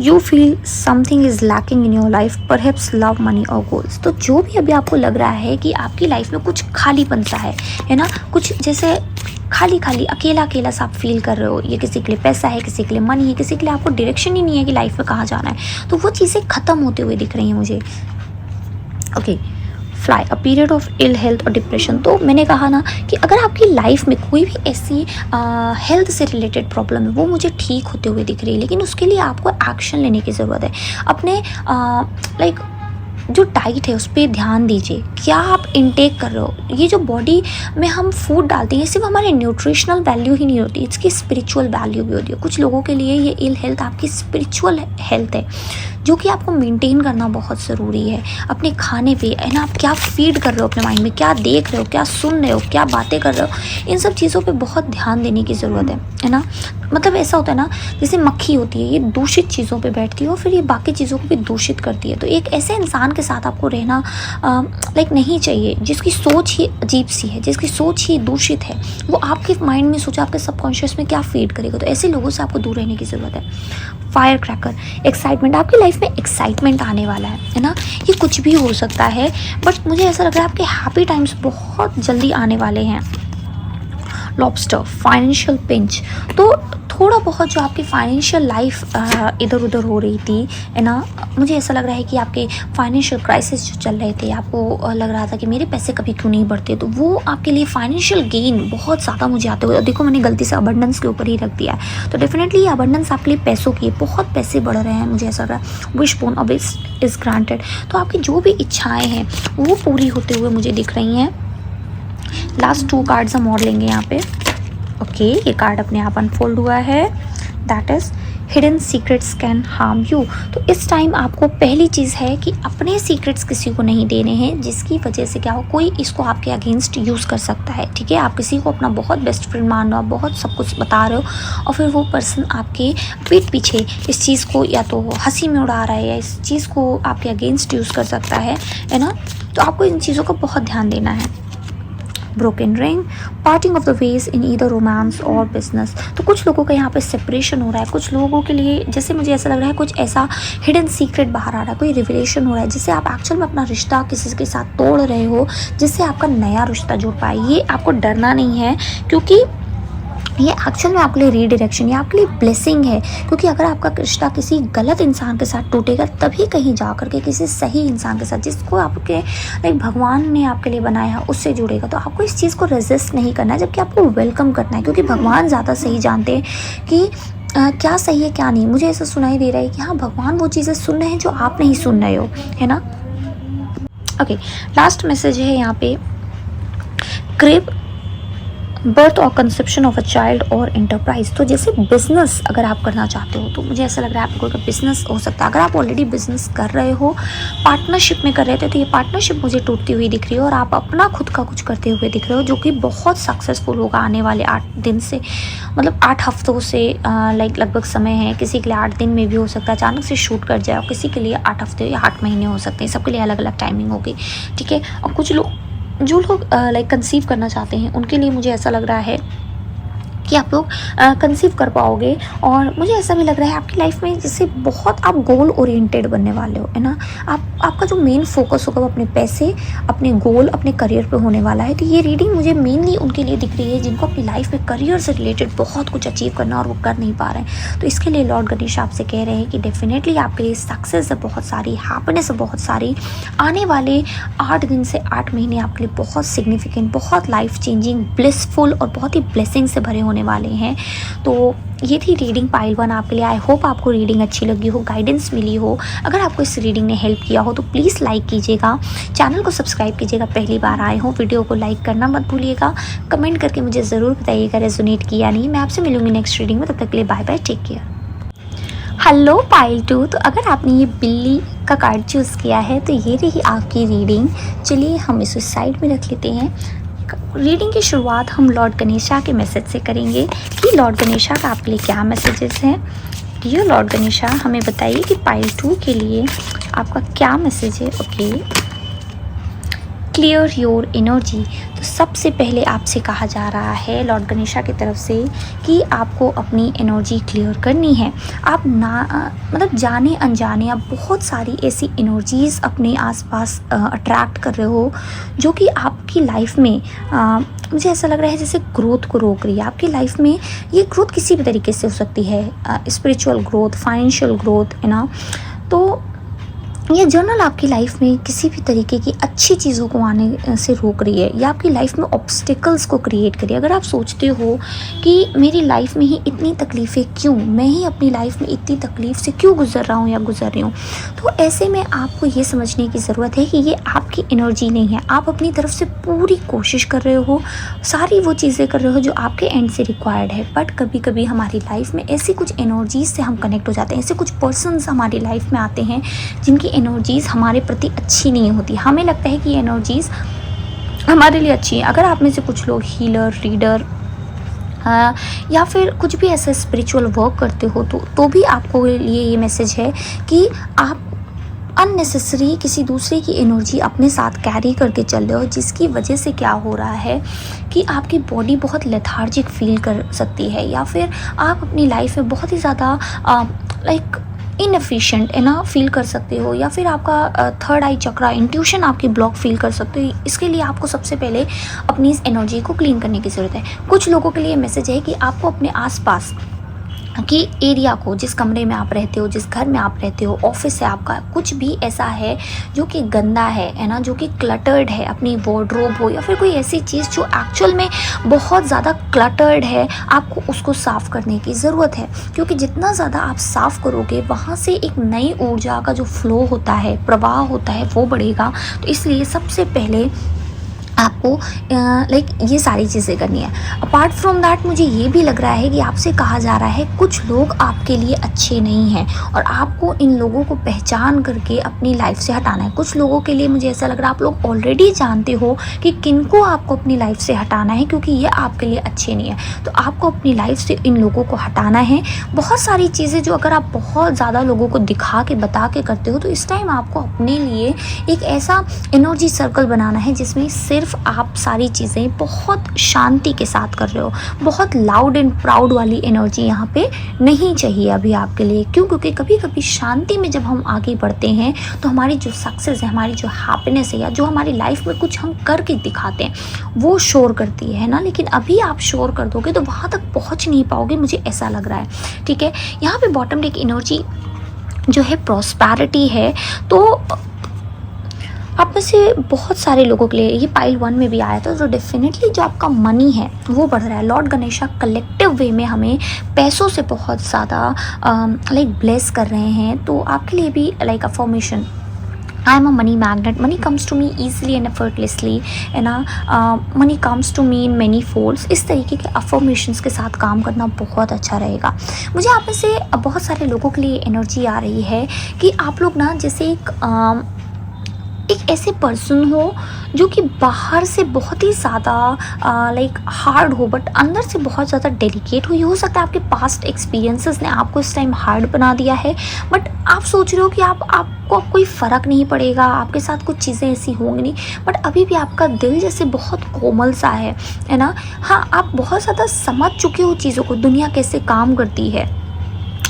you feel something is lacking in your life, perhaps love, money और गोल्स। तो जो भी अभी आपको लग रहा है कि आपकी लाइफ में कुछ खालीपन सा है ना, कुछ जैसे खाली खाली अकेला अकेला सा आप फील कर रहे हो, ये किसी के लिए पैसा है, किसी के लिए मनी है, किसी के लिए आपको डायरेक्शन ही नहीं है कि लाइफ में कहाँ जाना है, तो वो चीज़ें ख़त्म होते हुए दिख रही हैं मुझे। Okay, fly, a period of ill health और डिप्रेशन। तो मैंने कहा ना कि अगर आपकी लाइफ में कोई भी ऐसी हेल्थ से रिलेटेड प्रॉब्लम है वो मुझे ठीक होते हुए दिख रही है, लेकिन उसके लिए आपको एक्शन लेने की ज़रूरत है। अपने लाइक जो डाइट है उस पे ध्यान दीजिए, क्या आप इनटेक कर रहे हो। ये जो बॉडी में हम फूड डालते हैं सिर्फ हमारे न्यूट्रिशनल वैल्यू ही नहीं होती, इसकी स्पिरिचुअल वैल्यू भी होती है। कुछ लोगों के लिए ये इल हेल्थ आपकी स्पिरिचुअल हेल्थ है, जो कि आपको मेंटेन करना बहुत ज़रूरी है। अपने खाने पे है ना, आप क्या फीड कर रहे हो अपने माइंड में, क्या देख रहे हो, क्या सुन रहे हो, क्या बातें कर रहे हो, इन सब चीज़ों पे बहुत ध्यान देने की ज़रूरत है ना। मतलब ऐसा होता है ना, जैसे मक्खी होती है, ये दूषित चीज़ों पे बैठती है और फिर ये बाकी चीज़ों को भी दूषित करती है। तो एक ऐसे इंसान के साथ आपको रहना लाइक नहीं चाहिए जिसकी सोच ही अजीब सी है, जिसकी सोच ही दूषित है। वो आपके माइंड में सोचा आपके सबकॉन्शियस में क्या फीड करेगा। तो ऐसे लोगों से आपको दूर रहने की ज़रूरत है। फायर क्रैकर, एक्साइटमेंट, आपकी लाइफ में एक्साइटमेंट आने वाला है ना। ये कुछ भी हो सकता है, बट मुझे ऐसा लग रहा है आपके हैप्पी टाइम्स बहुत जल्दी आने वाले हैं। लॉबस्टर, फाइनेंशियल पिंच, तो थोड़ा बहुत जो आपकी फाइनेंशियल लाइफ इधर उधर हो रही थी है ना, मुझे ऐसा लग रहा है कि आपके फाइनेंशियल क्राइसिस जो चल रहे थे, आपको लग रहा था कि मेरे पैसे कभी क्यों नहीं बढ़ते, तो वो आपके लिए फाइनेंशियल गेन बहुत ज़्यादा मुझे आते हुए देखो। मैंने गलती से अबंडेंस के ऊपर ही रख दिया है, तो डेफिनेटली ये अबंडेंस आपके लिए पैसों की है, बहुत पैसे बढ़ रहे हैं, मुझे ऐसा लग रहा है। विश बोर्न अब इज़ ग्रांटेड, तो आपकी जो भी इच्छाएँ हैं वो पूरी होते हुए मुझे दिख रही हैं। लास्ट 2 कार्ड्स हम और लेंगे यहाँ पे। ओके, ये कार्ड अपने आप अनफोल्ड हुआ है, that is hidden secrets can harm you. तो इस टाइम आपको पहली चीज़ है कि अपने सीक्रेट्स किसी को नहीं देने हैं, जिसकी वजह से क्या हो, कोई इसको आपके अगेंस्ट यूज़ कर सकता है। ठीक है, आप किसी को अपना बहुत बेस्ट फ्रेंड मान रहे हो, बहुत सब कुछ बता रहे हो, और फिर वो पर्सन आपके पीठ पीछे इस चीज़ को या तो हंसी में उड़ा रहा है या इस चीज़ को आपके अगेंस्ट यूज़ कर सकता है ना। तो आपको इन चीज़ों का बहुत ध्यान देना है। Broken ring, parting of the ways in either romance और बिजनेस, तो कुछ लोगों का यहाँ पे सेपरेशन हो रहा है। कुछ लोगों के लिए जैसे मुझे ऐसा लग रहा है कुछ ऐसा हिडन सीक्रेट बाहर आ रहा है, कोई रिविलेशन हो रहा है जिससे आप एक्चुअल में अपना रिश्ता किसी के साथ तोड़ रहे हो, जिससे आपका नया रिश्ता जुड़ पाए। ये आपको डरना नहीं है, क्योंकि ये एक्चुअल में आपके लिए रीडायरेक्शन या आपके लिए ब्लेसिंग है। क्योंकि अगर आपका रिश्ता किसी गलत इंसान के साथ टूटेगा, तभी कहीं जा कर के किसी सही इंसान के साथ, जिसको आपके लाइक भगवान ने आपके लिए बनाया है, उससे जुड़ेगा। तो आपको इस चीज़ को रेजिस्ट नहीं करना है, जबकि आपको वेलकम करना है, क्योंकि भगवान ज़्यादा सही जानते हैं कि क्या सही है क्या नहीं। मुझे ऐसा सुनाई दे रहा है कि हाँ, भगवान वो चीज़ें सुन रहे हैं जो आप नहीं सुन रहे हो, है ना। ओके, लास्ट मैसेज है यहाँ पे, क्रेव बर्थ और कंसेप्शन ऑफ अ चाइल्ड और एंटरप्राइज। तो जैसे बिजनेस अगर आप करना चाहते हो, तो मुझे ऐसा लग रहा है आपको बिजनेस हो सकता है। अगर आप ऑलरेडी बिजनेस कर रहे हो, पार्टनरशिप में कर रहे थे, तो ये पार्टनरशिप मुझे टूटती हुई दिख रही है और आप अपना खुद का कुछ करते हुए दिख रहे हो, जो कि बहुत सक्सेसफुल होगा आने वाले 8 दिन से, मतलब 8 हफ्तों से लाइक लगभग समय है। किसी के लिए 8 दिन में भी हो सकता है, अचानक से शूट कर जाए, और किसी के लिए 8 हफ्ते या 8 महीने हो सकते हैं। सबके लिए अलग अलग टाइमिंग होगी, ठीक है। और कुछ लोग जो लोग लाइक कंसीव करना चाहते हैं, उनके लिए मुझे ऐसा लग रहा है कि आप लोग कंसीव कर पाओगे। और मुझे ऐसा भी लग रहा है आपकी लाइफ में जैसे बहुत आप गोल ओरिएंटेड बनने वाले हो, है ना। आपका जो मेन फोकस होगा वो अपने पैसे, अपने गोल, अपने करियर पे होने वाला है। तो ये रीडिंग मुझे मेनली उनके लिए दिख रही है जिनको अपनी लाइफ में करियर से रिलेटेड बहुत कुछ अचीव करना और वो कर नहीं पा रहे हैं। तो इसके लिए लॉर्ड गणेश आपसे कह रहे हैं कि डेफिनेटली आपके लिए सक्सेस है बहुत सारी, हैप्पीनेस है बहुत सारी। आने वाले 8 दिन से 8 महीने आपके लिए बहुत सिग्निफिकेंट, बहुत लाइफ चेंजिंग, ब्लिसफुल और बहुत ही ब्लेसिंग से भरे होने वाले हैं। तो ये थी रीडिंग पाइल 1 आपके लिए। आई होप आपको रीडिंग अच्छी लगी हो, गाइडेंस मिली हो। अगर आपको इस रीडिंग ने हेल्प किया हो तो प्लीज़ लाइक कीजिएगा, चैनल को सब्सक्राइब कीजिएगा, पहली बार आए हो वीडियो को लाइक करना मत भूलिएगा। कमेंट करके मुझे ज़रूर बताइएगा रेजोनेट किया नहीं। मैं आपसे मिलूंगी नेक्स्ट रीडिंग में, तब तक के लिए bye bye, take care. Hello pile 2, तो अगर आपने ये बिल्ली का कार्ड चूज़ किया है तो ये रही आपकी रीडिंग। चलिए हम इसे साइड में रख लेते हैं। रीडिंग की शुरुआत हम लॉर्ड गणेशा के मैसेज से करेंगे कि लॉर्ड गणेशा का आपके लिए क्या मैसेजेस हैं। डियर लॉर्ड गणेशा, हमें बताइए कि पाइल 2 के लिए आपका क्या मैसेज है। Okay, clear your energy. तो सबसे पहले आपसे कहा जा रहा है लॉर्ड गणेशा की तरफ से कि आपको अपनी एनर्जी क्लियर करनी है। आप मतलब जाने अनजाने आप बहुत सारी ऐसी एनर्जीज़ अपने आसपास अट्रैक्ट कर रहे हो, जो कि आपकी लाइफ में मुझे ऐसा लग रहा है जैसे ग्रोथ को रोक रही है। आपकी लाइफ में ये ग्रोथ किसी भी तरीके से हो सकती है, स्पिरिचुअल ग्रोथ, फाइनेंशियल ग्रोथ, है ना। तो ये जर्नल आपकी लाइफ में किसी भी तरीके की अच्छी चीज़ों को आने से रोक रही है या आपकी लाइफ में ऑब्स्टिकल्स को क्रिएट करिए। अगर आप सोचते हो कि मेरी लाइफ में ही इतनी तकलीफ़ें क्यों, मैं ही अपनी लाइफ में इतनी तकलीफ़ से क्यों गुजर रहा हूँ या गुजर रही हूँ, तो ऐसे में आपको ये समझने की ज़रूरत है कि ये आपकी एनर्जी नहीं है। आप अपनी तरफ से पूरी कोशिश कर रहे हो, सारी वो चीज़ें कर रहे हो जो आपके एंड से रिक्वायर्ड है, बट कभी कभी हमारी लाइफ में ऐसी कुछ एनर्जीज से हम कनेक्ट हो जाते हैं, ऐसे कुछ पर्सनस हमारी लाइफ में आते हैं जिनकी एनर्जीज़ हमारे प्रति अच्छी नहीं होती। हमें लगता है कि ये एनर्जीज़ हमारे लिए अच्छी हैं। अगर आप में से कुछ लोग हीलर, रीडर या फिर कुछ भी ऐसा स्पिरिचुअल वर्क करते हो तो भी आपको लिए ये मैसेज है कि आप अननेसेसरी किसी दूसरे की एनर्जी अपने साथ कैरी करके चल रहे हो, जिसकी वजह से क्या हो रहा है कि आपकी बॉडी बहुत लेथार्जिक फील कर सकती है या फिर आप अपनी लाइफ में बहुत ही ज़्यादा लाइक इनएफिशिएंट है ना फील कर सकते हो, या फिर आपका थर्ड आई चक्रा, इंट्यूशन आपकी ब्लॉक फील कर सकते हो। इसके लिए आपको सबसे पहले अपनी इस एनर्जी को क्लीन करने की ज़रूरत है। कुछ लोगों के लिए मैसेज है कि आपको अपने आसपास कि एरिया को, जिस कमरे में आप रहते हो, जिस घर में आप रहते हो, ऑफिस है आपका, कुछ भी ऐसा है जो कि गंदा है ना, जो कि क्लटर्ड है, अपनी वार्डरोब हो या फिर कोई ऐसी चीज़ जो एक्चुअल में बहुत ज़्यादा क्लटर्ड है, आपको उसको साफ़ करने की ज़रूरत है। क्योंकि जितना ज़्यादा आप साफ़ करोगे, वहाँ से एक नई ऊर्जा का जो फ्लो होता है, प्रवाह होता है, वो बढ़ेगा। तो इसलिए सबसे पहले आपको लाइक ये सारी चीज़ें करनी है। अपार्ट फ्रॉम दैट मुझे ये भी लग रहा है कि आपसे कहा जा रहा है कुछ लोग आपके लिए अच्छे नहीं हैं और आपको इन लोगों को पहचान करके अपनी लाइफ से हटाना है। कुछ लोगों के लिए मुझे ऐसा लग रहा है आप लोग ऑलरेडी जानते हो कि किनको आपको अपनी लाइफ से हटाना है, क्योंकि ये आपके लिए अच्छे नहीं है। तो आपको अपनी लाइफ से इन लोगों को हटाना है। बहुत सारी चीज़ें जो अगर आप बहुत ज़्यादा लोगों को दिखा के बता के करते हो, तो इस टाइम आपको अपने लिए एक ऐसा एनर्जी सर्कल बनाना है जिसमें सिर्फ आप सारी चीज़ें बहुत शांति के साथ कर रहे हो। बहुत लाउड एंड प्राउड वाली एनर्जी यहाँ पे नहीं चाहिए अभी आपके लिए। क्यों? क्योंकि कभी कभी शांति में जब हम आगे बढ़ते हैं तो हमारी जो सक्सेस है, हमारी जो हैप्पीनेस है, या जो हमारी लाइफ में कुछ हम करके दिखाते हैं, वो शोर करती है ना। लेकिन अभी आप शोर कर दोगे तो वहाँ तक पहुँच नहीं पाओगे, मुझे ऐसा लग रहा है। ठीक है, यहाँ पे बॉटम डेक एनर्जी जो है प्रॉस्पेरिटी है। तो आप में से बहुत सारे लोगों के लिए ये पाइल 1 में भी आया था, तो डेफिनेटली जो आपका मनी है वो बढ़ रहा है। लॉर्ड गणेशा कलेक्टिव वे में हमें पैसों से बहुत ज़्यादा लाइक ब्लेस कर रहे हैं। तो आपके लिए भी like affirmation, I am a money magnet, money comes to me easily and effortlessly, है ना, money comes to me in many folds. इस तरीके के अफर्मेशंस के साथ काम करना बहुत अच्छा रहेगा। मुझे आप में से बहुत सारे लोगों के लिए एनर्जी आ रही है कि आप लोग ना जैसे एक ऐसे पर्सन हो जो कि बाहर से बहुत ही ज़्यादा लाइक हार्ड हो, बट अंदर से बहुत ज़्यादा डेलिकेट हो। ये हो सकता है आपके पास्ट एक्सपीरियंसेस ने आपको इस टाइम हार्ड बना दिया है, बट आप सोच रहे हो कि आपको कोई फ़र्क नहीं पड़ेगा, आपके साथ कुछ चीज़ें ऐसी होंगी नहीं, बट अभी भी आपका दिल जैसे बहुत कोमल सा है ना। हाँ, आप बहुत ज़्यादा समझ चुके हो चीज़ों को, दुनिया कैसे काम करती है,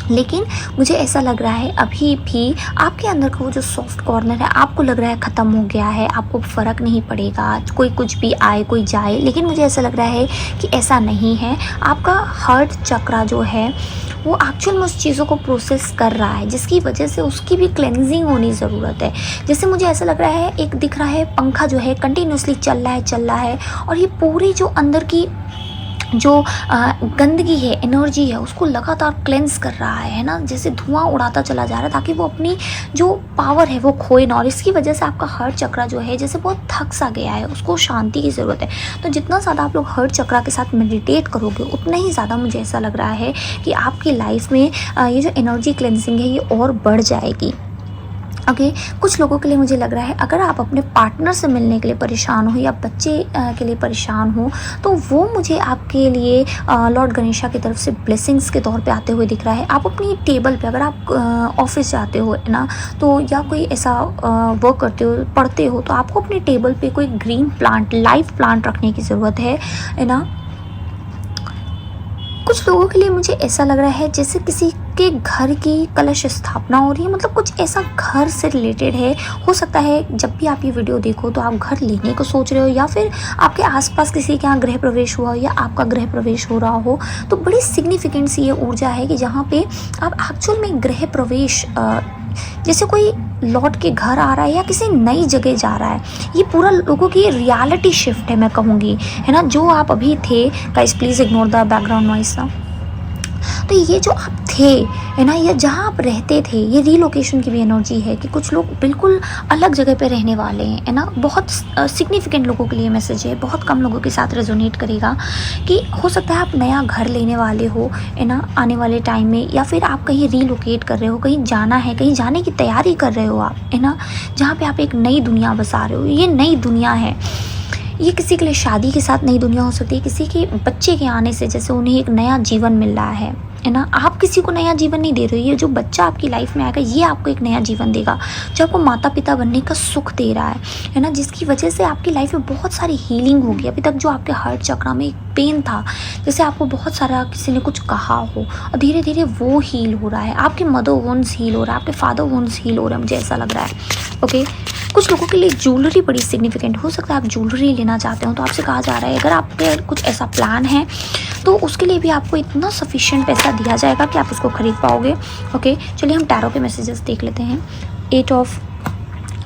लेकिन मुझे ऐसा लग रहा है अभी भी आपके अंदर का वो जो सॉफ्ट कॉर्नर है, आपको लग रहा है ख़त्म हो गया है, आपको फ़र्क नहीं पड़ेगा, कोई कुछ भी आए कोई जाए। लेकिन मुझे ऐसा लग रहा है कि ऐसा नहीं है। आपका हार्ट चक्रा जो है वो एक्चुअल में उस चीज़ों को प्रोसेस कर रहा है, जिसकी वजह से उसकी भी क्लेंजिंग होनी ज़रूरत है। जैसे मुझे ऐसा लग रहा है, एक दिख रहा है पंखा जो है कंटिन्यूसली चल रहा है और ये पूरी जो अंदर की जो गंदगी है, एनर्जी है, उसको लगातार क्लेंस कर रहा है ना, जैसे धुआं उड़ाता चला जा रहा है ताकि वो अपनी जो पावर है वो खोए ना। और इसकी वजह से आपका हार्ट चक्रा जो है जैसे बहुत थक सा गया है, उसको शांति की ज़रूरत है। तो जितना ज़्यादा आप लोग हार्ट चक्रा के साथ मेडिटेट करोगे, उतना ही ज़्यादा मुझे ऐसा लग रहा है कि आपकी लाइफ में ये जो एनर्जी क्लेंसिंग है ये और बढ़ जाएगी। ओके, कुछ लोगों के लिए मुझे लग रहा है अगर आप अपने पार्टनर से मिलने के लिए परेशान हो या बच्चे के लिए परेशान हो, तो वो मुझे आपके लिए लॉर्ड गणेशा की तरफ से ब्लेसिंग्स के तौर पे आते हुए दिख रहा है। आप अपनी टेबल पे, अगर आप ऑफिस जाते हो ना, तो या कोई ऐसा वर्क करते हो, पढ़ते हो, तो आपको अपनी टेबल पे कोई ग्रीन प्लांट, लाइव प्लांट रखने की ज़रूरत है ना। कुछ लोगों के लिए मुझे ऐसा लग रहा है जैसे किसी के घर की कलश स्थापना हो रही है, मतलब कुछ ऐसा घर से रिलेटेड है। हो सकता है जब भी आप ये वीडियो देखो तो आप घर लेने को सोच रहे हो, या फिर आपके आसपास किसी के यहाँ गृह प्रवेश हुआ हो या आपका गृह प्रवेश हो रहा हो। तो बड़ी सिग्निफिकेंट सी ये ऊर्जा है कि जहाँ पे आप एक्चुअल में गृह प्रवेश जैसे कोई लौट के घर आ रहा है या किसी नई जगह जा रहा है। ये पूरा लोगों की रियलिटी शिफ्ट है मैं कहूँगी, है ना। जो आप अभी थे, guys please ignore the background noise ना। तो ये जो आप थे, है ना, ये जहाँ आप रहते थे, ये रीलोकेशन की भी एनर्जी है कि कुछ लोग बिल्कुल अलग जगह पे रहने वाले हैं, है ना। बहुत सिग्निफिकेंट लोगों के लिए मैसेज है, बहुत कम लोगों के साथ रेजोनेट करेगा कि हो सकता है आप नया घर लेने वाले हो, है ना, आने वाले टाइम में, या फिर आप कहीं रीलोकेट कर रहे हो, कहीं जाना है, कहीं जाने की तैयारी कर रहे हो आप, है ना, जहाँ पे आप एक नई दुनिया बसा रहे हो। ये नई दुनिया है, ये किसी के लिए शादी के साथ नई दुनिया हो सकती है, किसी के बच्चे के आने से जैसे उन्हें एक नया जीवन मिल रहा है ना। आप किसी को नया जीवन नहीं दे रहे हो, ये जो बच्चा आपकी लाइफ में आएगा ये आपको एक नया जीवन देगा, जो आपको माता पिता बनने का सुख दे रहा है ना, जिसकी वजह से आपकी लाइफ में बहुत सारी हीलिंग होगी। अभी तक जो आपके हार्ट चक्र में एक पेन था, जैसे आपको बहुत सारा किसी ने कुछ कहा हो, और धीरे धीरे वो हील हो रहा है। आपके मदर वोन्स हील हो रहा है, आपके फादर वोन्स हील हो रहा है, मुझे ऐसा लग रहा है। ओके, कुछ लोगों के लिए ज्वेलरी बड़ी सिग्निफिकेंट हो सकता है। आप ज्वेलरी लेना चाहते हो तो आपसे कहा जा रहा है अगर आपके कुछ ऐसा प्लान है तो उसके लिए भी आपको इतना सफिशिएंट पैसा दिया जाएगा कि आप उसको खरीद पाओगे। ओके, चलिए हम टैरो के मैसेजेस देख लेते हैं। 8 ऑफ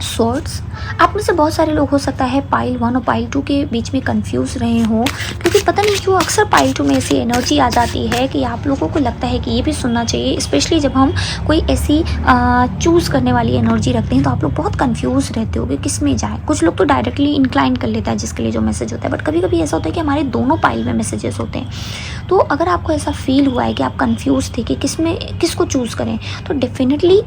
सॉर्ड्स। आप में से बहुत सारे लोग हो सकता है पाइल 1 और पाइल 2 के बीच में कंफ्यूज रहे हो, क्योंकि पता नहीं क्यों अक्सर पाइल 2 में ऐसी एनर्जी आ जाती है कि आप लोगों को लगता है कि ये भी सुनना चाहिए। स्पेशली जब हम कोई ऐसी चूज़ करने वाली एनर्जी रखते हैं तो आप लोग बहुत कंफ्यूज रहते हो कि किस में जाए। कुछ लोग तो डायरेक्टली इंक्लाइन कर लेता है जिसके लिए जो मैसेज होता है, बट कभी कभी ऐसा होता है कि हमारे दोनों पाइल में मैसेजेस होते हैं। तो अगर आपको ऐसा फील हुआ है कि आप कंफ्यूज थे कि किसको चूज़ करें, तो डेफिनेटली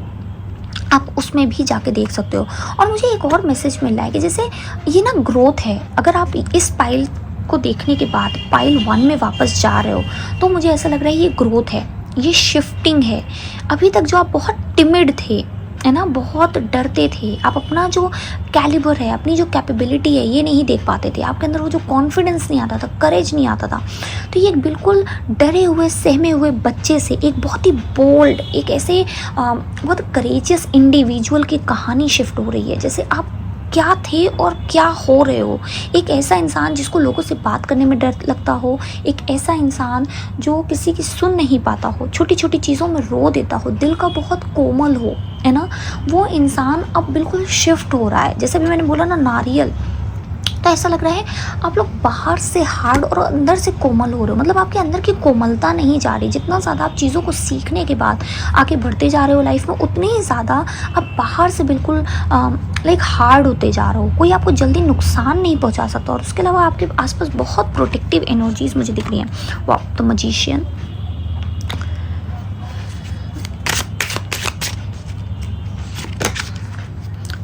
आप उसमें भी जाके देख सकते हो। और मुझे एक और मैसेज मिल रहा है कि जैसे ये ना ग्रोथ है। अगर आप इस पाइल को देखने के बाद पाइल 1 में वापस जा रहे हो तो मुझे ऐसा लग रहा है ये ग्रोथ है, ये शिफ्टिंग है। अभी तक जो आप बहुत टिमिड थे, है ना, बहुत डरते थे, आप अपना जो कैलिबर है, अपनी जो कैपेबिलिटी है ये नहीं देख पाते थे, आपके अंदर वो जो कॉन्फिडेंस नहीं आता था, करेज नहीं आता था, तो ये एक बिल्कुल डरे हुए सहमे हुए बच्चे से एक बहुत ही बोल्ड, एक ऐसे बहुत करेजियस इंडिविजुअल की कहानी शिफ्ट हो रही है। जैसे आप क्या थे और क्या हो रहे हो। एक ऐसा इंसान जिसको लोगों से बात करने में डर लगता हो, एक ऐसा इंसान जो किसी की सुन नहीं पाता हो, छोटी छोटी चीज़ों में रो देता हो, दिल का बहुत कोमल हो, है ना, वो इंसान अब बिल्कुल शिफ्ट हो रहा है। जैसे भी मैंने बोला ना नारियल, तो ऐसा लग रहा है आप लोग बाहर से हार्ड और अंदर से कोमल हो रहे हो। मतलब आपके अंदर की कोमलता नहीं जा रही। जितना ज़्यादा आप चीज़ों को सीखने के बाद आगे बढ़ते जा रहे हो लाइफ में, उतनी ही ज़्यादा आप बाहर से बिल्कुल लाइक हार्ड होते जा रहे हो। कोई आपको जल्दी नुकसान नहीं पहुंचा सकता। और उसके अलावा आपके आसपास बहुत प्रोटेक्टिव एनर्जीज मुझे दिख रही हैं। वाह, the magician,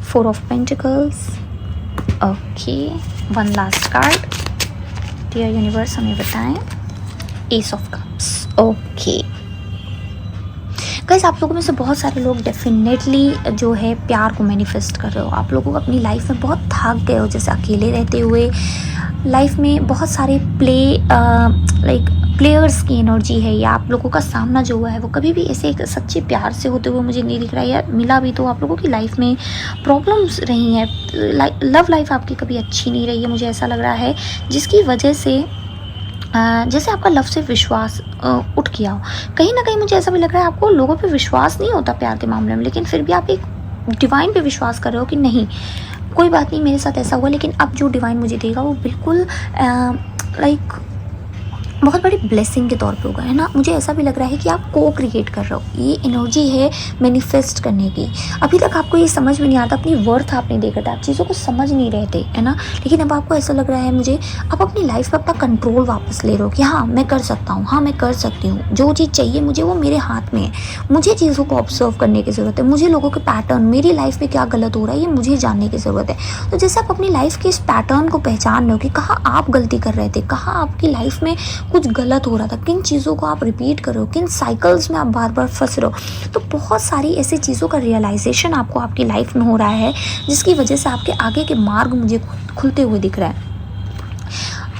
four of pentacles. Okay, one last card, dear universe हमें बताएं। Ace of cups. Okay guys, आप लोगों में से बहुत सारे लोग डेफिनेटली जो है प्यार को मैनिफेस्ट कर रहे हो। आप लोगों को अपनी लाइफ में बहुत थक गए हो, जैसे अकेले रहते हुए। लाइफ में बहुत सारे प्लेयर्स की एनर्जी है, या आप लोगों का सामना जो हुआ है वो कभी भी ऐसे एक सच्चे प्यार से होते हुए मुझे नहीं दिख रहा है, या मिला भी तो आप लोगों की लाइफ में प्रॉब्लम्स रही हैं। लव लाइफ आपकी कभी अच्छी नहीं रही है, मुझे ऐसा लग रहा है, जिसकी वजह से जैसे आपका लव से विश्वास उठ गया हो। कहीं ना कहीं मुझे ऐसा भी लग रहा है आपको लोगों पे विश्वास नहीं होता प्यार के मामले में, लेकिन फिर भी आप एक डिवाइन पे विश्वास कर रहे हो कि नहीं, कोई बात नहीं, मेरे साथ ऐसा हुआ, लेकिन अब जो डिवाइन मुझे देगा वो बिल्कुल बहुत बड़ी ब्लेसिंग के तौर पे होगा, है ना। मुझे ऐसा भी लग रहा है कि आप को क्रिएट कर रहे हो। ये एनर्जी है मैनिफेस्ट करने की। अभी तक आपको ये समझ में नहीं आता, अपनी वर्थ आपने देखा था, आप चीज़ों को समझ नहीं रहे थे, है ना। लेकिन अब आपको ऐसा लग रहा है मुझे, आप अपनी लाइफ पे अपना कंट्रोल वापस ले रहे हो कि हाँ मैं कर सकता हूँ, हाँ मैं कर सकती हूँ, जो चीज़ चाहिए मुझे वो मेरे हाथ में है। मुझे चीज़ों को ऑब्जर्व करने की ज़रूरत है, मुझे लोगों के पैटर्न, मेरी लाइफ में क्या गलत हो रहा है ये मुझे जानने की ज़रूरत है। तो जैसे आप अपनी लाइफ के इस पैटर्न को पहचान रहे हो कि कहाँ आप गलती कर रहे थे, कहाँ आपकी लाइफ में कुछ गलत हो रहा था, किन चीज़ों को आप रिपीट कर रहे हो, किन साइकिल्स में आप बार बार फंस रहे हो। तो बहुत सारी ऐसी चीज़ों का रियलाइजेशन आपको आपकी लाइफ में हो रहा है, जिसकी वजह से आपके आगे के मार्ग मुझे खुलते हुए दिख रहा है।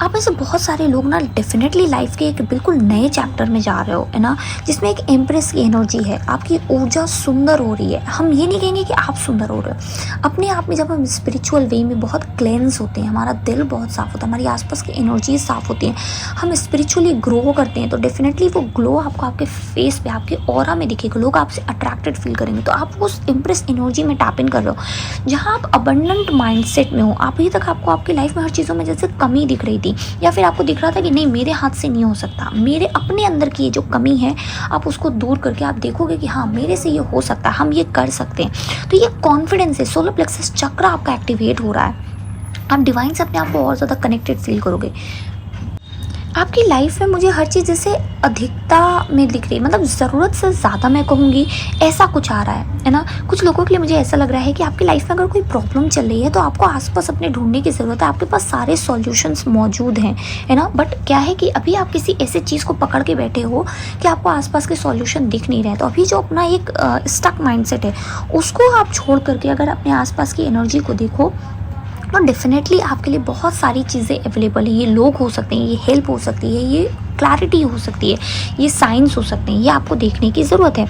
आप में से बहुत सारे लोग ना डेफिनेटली लाइफ के एक बिल्कुल नए चैप्टर में जा रहे हो, है ना, जिसमें एक एम्प्रेस की एनर्जी है, आपकी ऊर्जा सुंदर हो रही है। हम ये नहीं कहेंगे कि आप सुंदर हो रहे हो, अपने आप में जब हम स्पिरिचुअल वे में बहुत क्लेंस होते हैं, हमारा दिल बहुत साफ़ होता है, हमारी आसपास की एनर्जीज साफ़ होती हैं, हम स्पिरिचुअली ग्रो करते हैं, तो डेफिनेटली वो ग्लो आपको आपके फेस पे, आपके ऑरा में दिखेगा, लोग आपसे अट्रैक्टेड फील करेंगे। तो आप उस इम्प्रेस एनर्जी में टैप इन कर रहे हो, जहाँ आप अबंडेंट माइंडसेट में हो। अभी तक आपको आपकी लाइफ में हर चीज़ों में जैसे कमी दिख रही थी, या फिर आपको दिख रहा था कि नहीं मेरे हाथ से नहीं हो सकता, मेरे अपने अंदर की ये जो कमी है आप उसको दूर करके आप देखोगे कि हाँ मेरे से ये हो सकता है, हम ये कर सकते हैं। तो ये कॉन्फिडेंस है, सोलर प्लेक्सस चक्र आपका एक्टिवेट हो रहा है, आप डिवाइन से अपने आप को और ज़्यादा कनेक्टेड फील करोगे। आपकी लाइफ में मुझे हर चीज़ जैसे अधिकता में दिख रही है, मतलब ज़रूरत से ज़्यादा मैं कहूँगी ऐसा कुछ आ रहा है ना। कुछ लोगों के लिए मुझे ऐसा लग रहा है कि आपकी लाइफ में अगर कोई प्रॉब्लम चल रही है तो आपको आसपास अपने ढूंढने की ज़रूरत है, आपके पास सारे सॉल्यूशंस मौजूद हैं, है ना। बट क्या है कि अभी आप किसी ऐसे चीज़ को पकड़ के बैठे हो कि आपको आसपास के सॉल्यूशन दिख नहीं रहे। तो अभी जो अपना एक स्टक माइंडसेट है उसको आप छोड़ करके अगर अपने आसपास की एनर्जी को देखो तो डेफिनेटली आपके लिए बहुत सारी चीज़ें अवेलेबल है। ये लोग हो सकते हैं, ये हेल्प हो सकती है, ये क्लैरिटी हो सकती है, ये साइंस हो सकते हैं, ये आपको देखने की ज़रूरत है,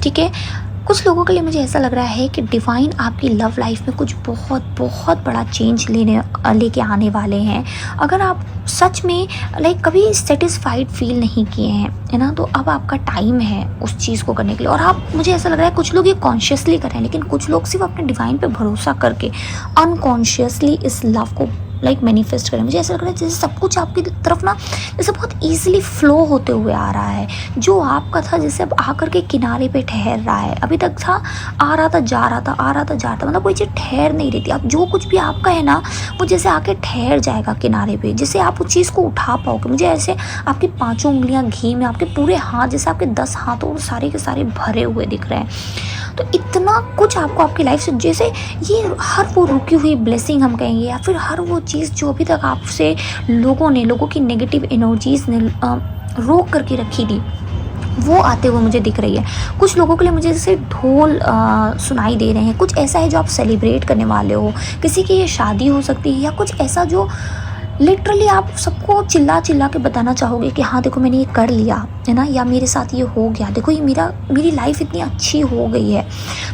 ठीक है। कुछ लोगों के लिए मुझे ऐसा लग रहा है कि डिवाइन आपकी लव लाइफ में कुछ बहुत बहुत बड़ा चेंज लेके आने वाले हैं। अगर आप सच में कभी सेटिस्फाइड फील नहीं किए हैं, है ना, तो अब आपका टाइम है उस चीज़ को करने के लिए। और आप, मुझे ऐसा लग रहा है कुछ लोग ये कॉन्शियसली कर रहे हैं, लेकिन कुछ लोग सिर्फ अपने डिवाइन पे भरोसा करके अनकॉन्शियसली इस लव को मैनिफेस्ट करें। मुझे ऐसा लग रहा है जैसे सब कुछ आपकी तरफ ना जैसे बहुत ईजिली फ्लो होते हुए आ रहा है, जो आपका था जैसे अब आकर के किनारे पे ठहर रहा है। अभी तक था आ रहा था जा रहा था, आ रहा था जा रहा था, मतलब कोई चीज़ ठहर नहीं रही थी। अब जो कुछ भी आपका है ना वो जैसे आके ठहर जाएगा किनारे पे, जैसे आप उस चीज़ को उठा पाओगे। मुझे ऐसे आपकी 5 उंगलियां घी में, आपके पूरे हाथ जैसे आपके 10 हाथों सारे के सारे भरे हुए दिख रहे हैं। तो इतना कुछ आपको आपकी लाइफ से, जैसे ये हर वो रुकी हुई ब्लेसिंग हम कहेंगे, या फिर हर वो चीज़ जो अभी तक आपसे लोगों की नेगेटिव एनर्जीज ने रोक करके रखी थी, वो आते हुए मुझे दिख रही है। कुछ लोगों के लिए मुझे जैसे ढोल सुनाई दे रहे हैं, कुछ ऐसा है जो आप सेलिब्रेट करने वाले हो, किसी की ये शादी हो सकती है, या कुछ ऐसा जो लिटरली आप सबको चिल्ला चिल्ला के बताना चाहोगे कि हाँ देखो मैंने ये कर लिया, है ना, या मेरे साथ ये हो गया, देखो ये मेरी लाइफ इतनी अच्छी हो गई है।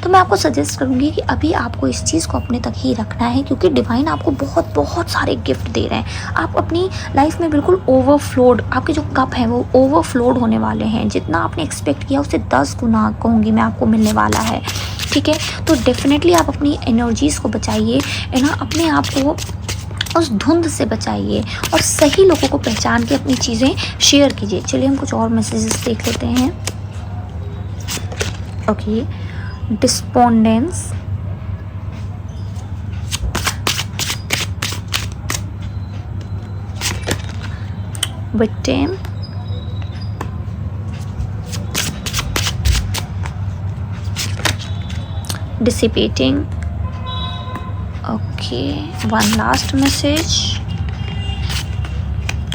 तो मैं आपको सजेस्ट करूँगी कि अभी आपको इस चीज़ को अपने तक ही रखना है, क्योंकि डिवाइन आपको बहुत बहुत सारे गिफ्ट दे रहे हैं। आप अपनी लाइफ में बिल्कुल ओवरफ्लोड, आपके जो कप हैं वो ओवरफ्लोड होने वाले हैं। जितना आपने एक्सपेक्ट किया उससे 10 गुना कहूँगी मैं आपको मिलने वाला है, ठीक है। तो डेफिनेटली आप अपनी एनर्जीज़ को बचाइए, है ना, अपने आप को उस धुंध से बचाइए और सही लोगों को पहचान के अपनी चीज़ें शेयर कीजिए। चलिए हम कुछ और मैसेजेस देख लेते हैं। Okay, despondence, victim, dissipating. Okay, one last message.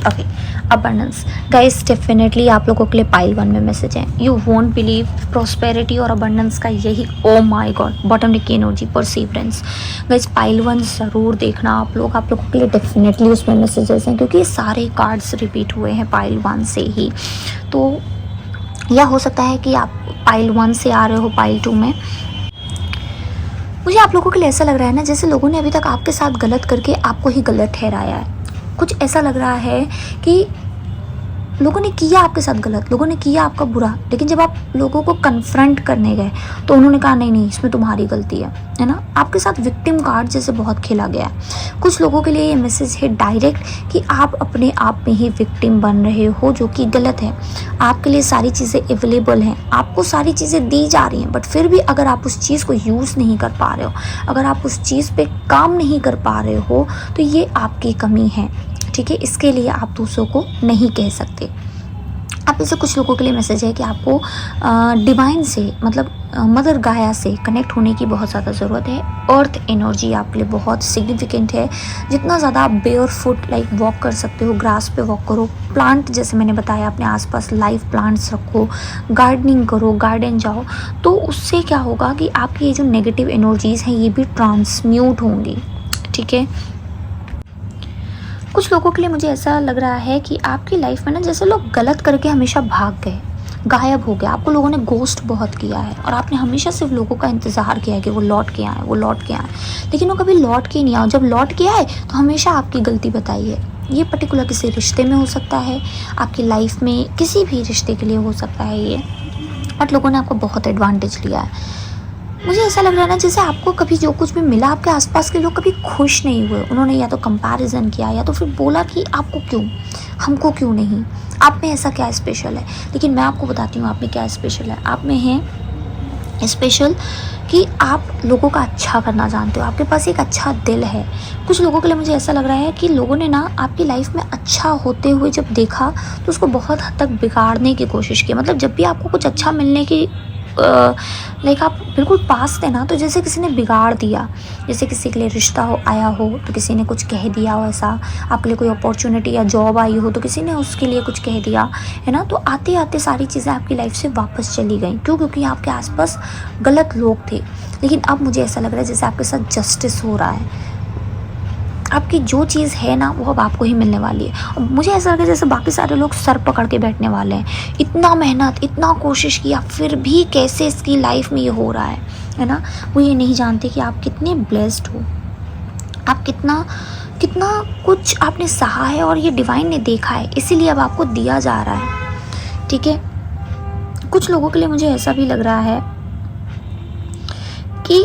Okay, abundance. Guys definitely आप लोगों के लिए पाइल 1 में मैसेज है। यू वोंट बिलीव, प्रॉस्पेरिटी और अबंडेंस का यही ओ माय गॉड बॉटम की एनर्जी, परसीवरेंस। गाइस पाइल 1 ज़रूर देखना आप लोगों के लिए डेफिनेटली उसमें मैसेजेस हैं, क्योंकि ये सारे कार्ड्स रिपीट हुए हैं पाइल 1 से ही। तो यह हो सकता है कि आप पाइल 1 से आ रहे हो पाइल 2 में। मुझे आप लोगों के लिए ऐसा लग रहा है ना जैसे लोगों ने अभी तक आपके साथ गलत करके आपको ही गलत ठहराया है। कुछ ऐसा लग रहा है कि लोगों ने किया आपके साथ गलत, लोगों ने किया आपका बुरा, लेकिन जब आप लोगों को कन्फ्रंट करने गए तो उन्होंने कहा नहीं नहीं इसमें तुम्हारी गलती है ना। आपके साथ विक्टिम कार्ड जैसे बहुत खेला गया है। कुछ लोगों के लिए ये मैसेज है डायरेक्ट कि आप अपने आप में ही विक्टिम बन रहे हो, जो कि गलत है। आपके लिए सारी चीज़ें अवेलेबल हैं, आपको सारी चीज़ें दी जा रही हैं, बट फिर भी अगर आप उस चीज़ को यूज़ नहीं कर पा रहे हो, अगर आप उस चीज़ पे काम नहीं कर पा रहे हो, तो ये आपकी कमी है, ठीक है। इसके लिए आप दूसरों को नहीं कह सकते। आप में से कुछ लोगों के लिए मैसेज है कि आपको डिवाइन से, मतलब मदर गाया से कनेक्ट होने की बहुत ज़्यादा ज़रूरत है। अर्थ एनर्जी आपके लिए बहुत सिग्निफिकेंट है। जितना ज़्यादा आप बेयर फुट वॉक कर सकते हो, ग्रास पे वॉक करो, प्लांट जैसे मैंने बताया अपने आसपास लाइव प्लांट्स रखो, गार्डनिंग करो, गार्डन जाओ, तो उससे क्या होगा कि आपकी ये जो नेगेटिव एनर्जीज़ हैं ये भी ट्रांसम्यूट होंगी, ठीक है। कुछ लोगों के लिए मुझे ऐसा लग रहा है कि आपकी लाइफ में ना जैसे लोग गलत करके हमेशा भाग गए, गायब हो गए, आपको लोगों ने गोस्ट बहुत किया है और आपने हमेशा सिर्फ लोगों का इंतज़ार किया है कि वो लौट के आए, वो लौट के आए, लेकिन वो कभी लौट के नहीं आए। जब लौट के आए तो हमेशा आपकी गलती बताई है। ये पर्टिकुलर किसी रिश्ते में हो सकता है, आपकी लाइफ में किसी भी रिश्ते के लिए हो सकता है ये, बट लोगों ने आपको बहुत एडवांटेज लिया है। मुझे ऐसा लग रहा है ना जैसे आपको कभी जो कुछ भी मिला, आपके आसपास के लोग कभी खुश नहीं हुए। उन्होंने या तो कंपैरिजन किया या तो फिर बोला कि आपको क्यों, हमको क्यों नहीं, आप में ऐसा क्या स्पेशल है। लेकिन मैं आपको बताती हूँ आप में क्या स्पेशल है। आप में है स्पेशल कि आप लोगों का अच्छा करना जानते हो, आपके पास एक अच्छा दिल है। कुछ लोगों के लिए मुझे ऐसा लग रहा है कि लोगों ने ना आपकी लाइफ में अच्छा होते हुए जब देखा तो उसको बहुत हद तक बिगाड़ने की कोशिश की। मतलब जब भी आपको कुछ अच्छा मिलने की लाइक आप बिल्कुल पास थे ना, तो जैसे किसी ने बिगाड़ दिया। जैसे किसी के लिए रिश्ता हो आया हो तो किसी ने कुछ कह दिया हो, ऐसा आपके लिए कोई अपॉर्चुनिटी या जॉब आई हो तो किसी ने उसके लिए कुछ कह दिया, है ना। तो आते आते सारी चीज़ें आपकी लाइफ से वापस चली गई। क्यों? क्योंकि आपके आसपास गलत लोग थे। लेकिन अब मुझे ऐसा लग रहा है जैसे आपके साथ जस्टिस हो रहा है। आपकी जो चीज़ है ना वो अब आपको ही मिलने वाली है। अब मुझे ऐसा लगा जैसे बाकी सारे लोग सर पकड़ के बैठने वाले हैं। इतना मेहनत, इतना कोशिश किया, फिर भी कैसे इसकी लाइफ में ये हो रहा है ना। वो ये नहीं जानते कि आप कितने ब्लेस्ड हो, आप कितना कितना कुछ आपने सहा है और ये डिवाइन ने देखा है, इसीलिए अब आपको दिया जा रहा है। ठीक है। कुछ लोगों के लिए मुझे ऐसा भी लग रहा है कि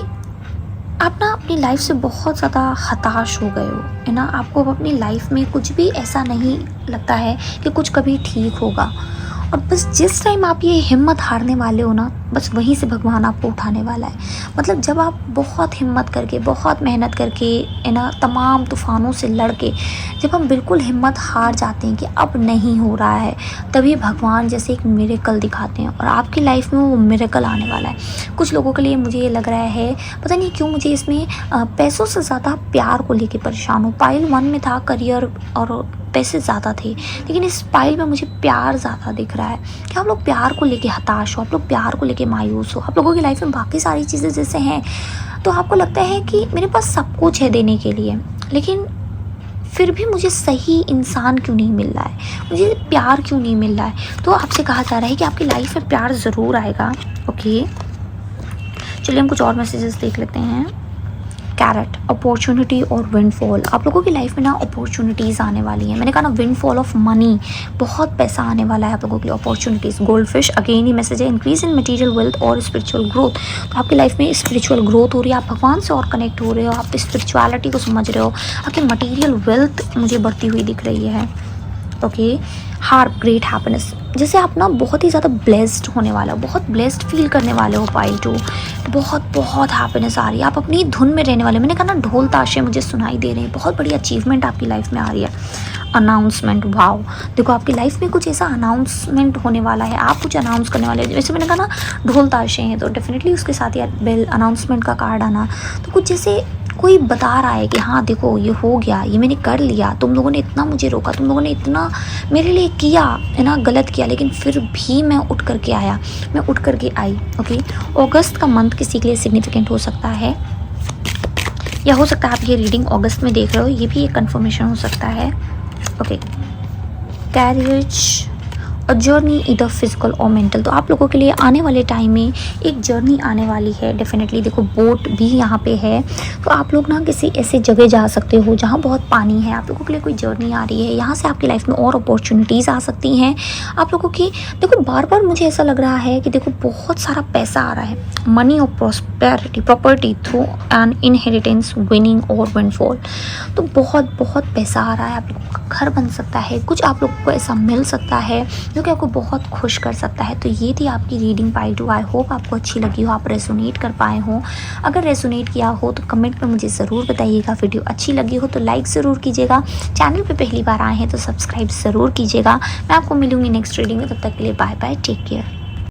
आप ना अपनी लाइफ से बहुत ज़्यादा हताश हो गए हो, है ना। आपको अब अपनी लाइफ में कुछ भी ऐसा नहीं लगता है कि कुछ कभी ठीक होगा। और बस जिस टाइम आप ये हिम्मत हारने वाले हो ना, बस वहीं से भगवान आपको उठाने वाला है। मतलब जब आप बहुत हिम्मत करके, बहुत मेहनत करके, है ना, तमाम तूफ़ानों से लड़ के जब हम बिल्कुल हिम्मत हार जाते हैं कि अब नहीं हो रहा है, तभी भगवान जैसे एक मिरेकल दिखाते हैं और आपकी लाइफ में वो मिरेकल आने वाला है। कुछ लोगों के लिए मुझे ये लग रहा है, पता नहीं क्यों मुझे इसमें पैसों से ज़्यादा प्यार को लेके परेशान हूँ। पाइल 1 में था करियर और पैसे ज़्यादा थे, लेकिन इस पाइल में मुझे प्यार ज़्यादा दिख रहा है कि आप लोग प्यार को लेके हताश हो, आप लोग प्यार को लेके मायूस हो। आप लोगों की लाइफ में बाकी सारी चीज़ें जैसे हैं तो आपको लगता है कि मेरे पास सब कुछ है देने के लिए, लेकिन फिर भी मुझे सही इंसान क्यों नहीं मिल रहा है, मुझे प्यार क्यों नहीं मिल रहा है। तो आपसे कहा जा रहा है कि आपकी लाइफ में प्यार ज़रूर आएगा। ओके, चलिए हम कुछ और मैसेजेस देख लेते हैं। कैरेट, अपॉर्चुनिटी और विंडफॉल। आप लोगों की लाइफ में ना अपॉर्चुनिटीज़ आने वाली हैं। मैंने कहा ना विंडफॉल ऑफ मनी, बहुत पैसा आने वाला है आप लोगों के लिए। अपॉर्चुनिटीज़, गोल्ड फिश, अगेन ही मैसेज है, इंक्रीज इन मटेरियल वेल्थ और स्पिरिचुअल ग्रोथ। तो आपकी लाइफ में स्पिरिचुअल ग्रोथ हो रही है, आप भगवान से और कनेक्ट हो रहे हो, आप स्पिरिचुअलिटी को समझ रहे हो, आपकी मटेरियल वेल्थ मुझे बढ़ती हुई दिख रही है। Okay, harp, great happiness. जैसे आप ना बहुत ही ज़्यादा ब्लेस्ड होने वाला हो, बहुत ब्लेस्ड फील करने वाले हो। पाइल 2, बहुत बहुत हैप्पीनेस आ रही है, आप अपनी धुन में रहने वाले। मैंने कहा ना ढोल ताशे मुझे सुनाई दे रहे हैं, बहुत बड़ी अचीवमेंट आपकी लाइफ में आ रही है। अनाउंसमेंट, वाओ, देखो आपकी लाइफ में कुछ ऐसा अनाउंसमेंट होने वाला है, आप कुछ अनाउंस करने वाले हैं। जैसे मैंने कहा ना ढोल ताशे हैं तो डेफिनेटली उसके साथ यार बेल, अनाउंसमेंट का कार्ड आना, तो कुछ जैसे कोई बता रहा है कि हाँ देखो ये हो गया, ये मैंने कर लिया, तुम लोगों ने इतना मुझे रोका, तुम लोगों ने इतना मेरे लिए किया, है ना, गलत किया, लेकिन फिर भी मैं उठ करके आया, मैं उठ करके आई। ओके, अगस्त का मंथ किसी के लिए सिग्निफिकेंट हो सकता है, या हो सकता है आप ये रीडिंग अगस्त में देख रहे हो, ये भी एक कंफर्मेशन हो सकता है। ओके, कैरियज और जर्नी इधर फिजिकल और मेंटल। तो आप लोगों के लिए आने वाले टाइम में एक जर्नी आने वाली है डेफिनेटली। देखो बोट भी यहाँ पे है, तो आप लोग ना किसी ऐसे जगह जा सकते हो जहाँ बहुत पानी है। आप लोगों के लिए कोई जर्नी आ रही है, यहाँ से आपकी लाइफ में और अपॉर्चुनिटीज़ आ सकती हैं आप लोगों की। देखो बार बार मुझे ऐसा लग रहा है कि देखो बहुत सारा पैसा आ रहा है, मनी और prosperity, property through an inheritance, winning और विंडफॉल। तो बहुत बहुत पैसा आ रहा है, आप लोगों का घर बन सकता है, कुछ आप लोगों को ऐसा मिल सकता है जो कि आपको बहुत खुश कर सकता है। तो ये थी आपकी रीडिंग पाइल 2। आई होप आपको अच्छी लगी हो, आप रेजोनेट कर पाए हो। अगर रेजोनेट किया हो तो कमेंट में मुझे ज़रूर बताइएगा। वीडियो अच्छी लगी हो तो लाइक ज़रूर कीजिएगा, चैनल पे पहली बार आए हैं तो सब्सक्राइब ज़रूर कीजिएगा। मैं आपको मिलूंगी नेक्स्ट रीडिंग में, तब तक के लिए बाय बाय, टेक केयर।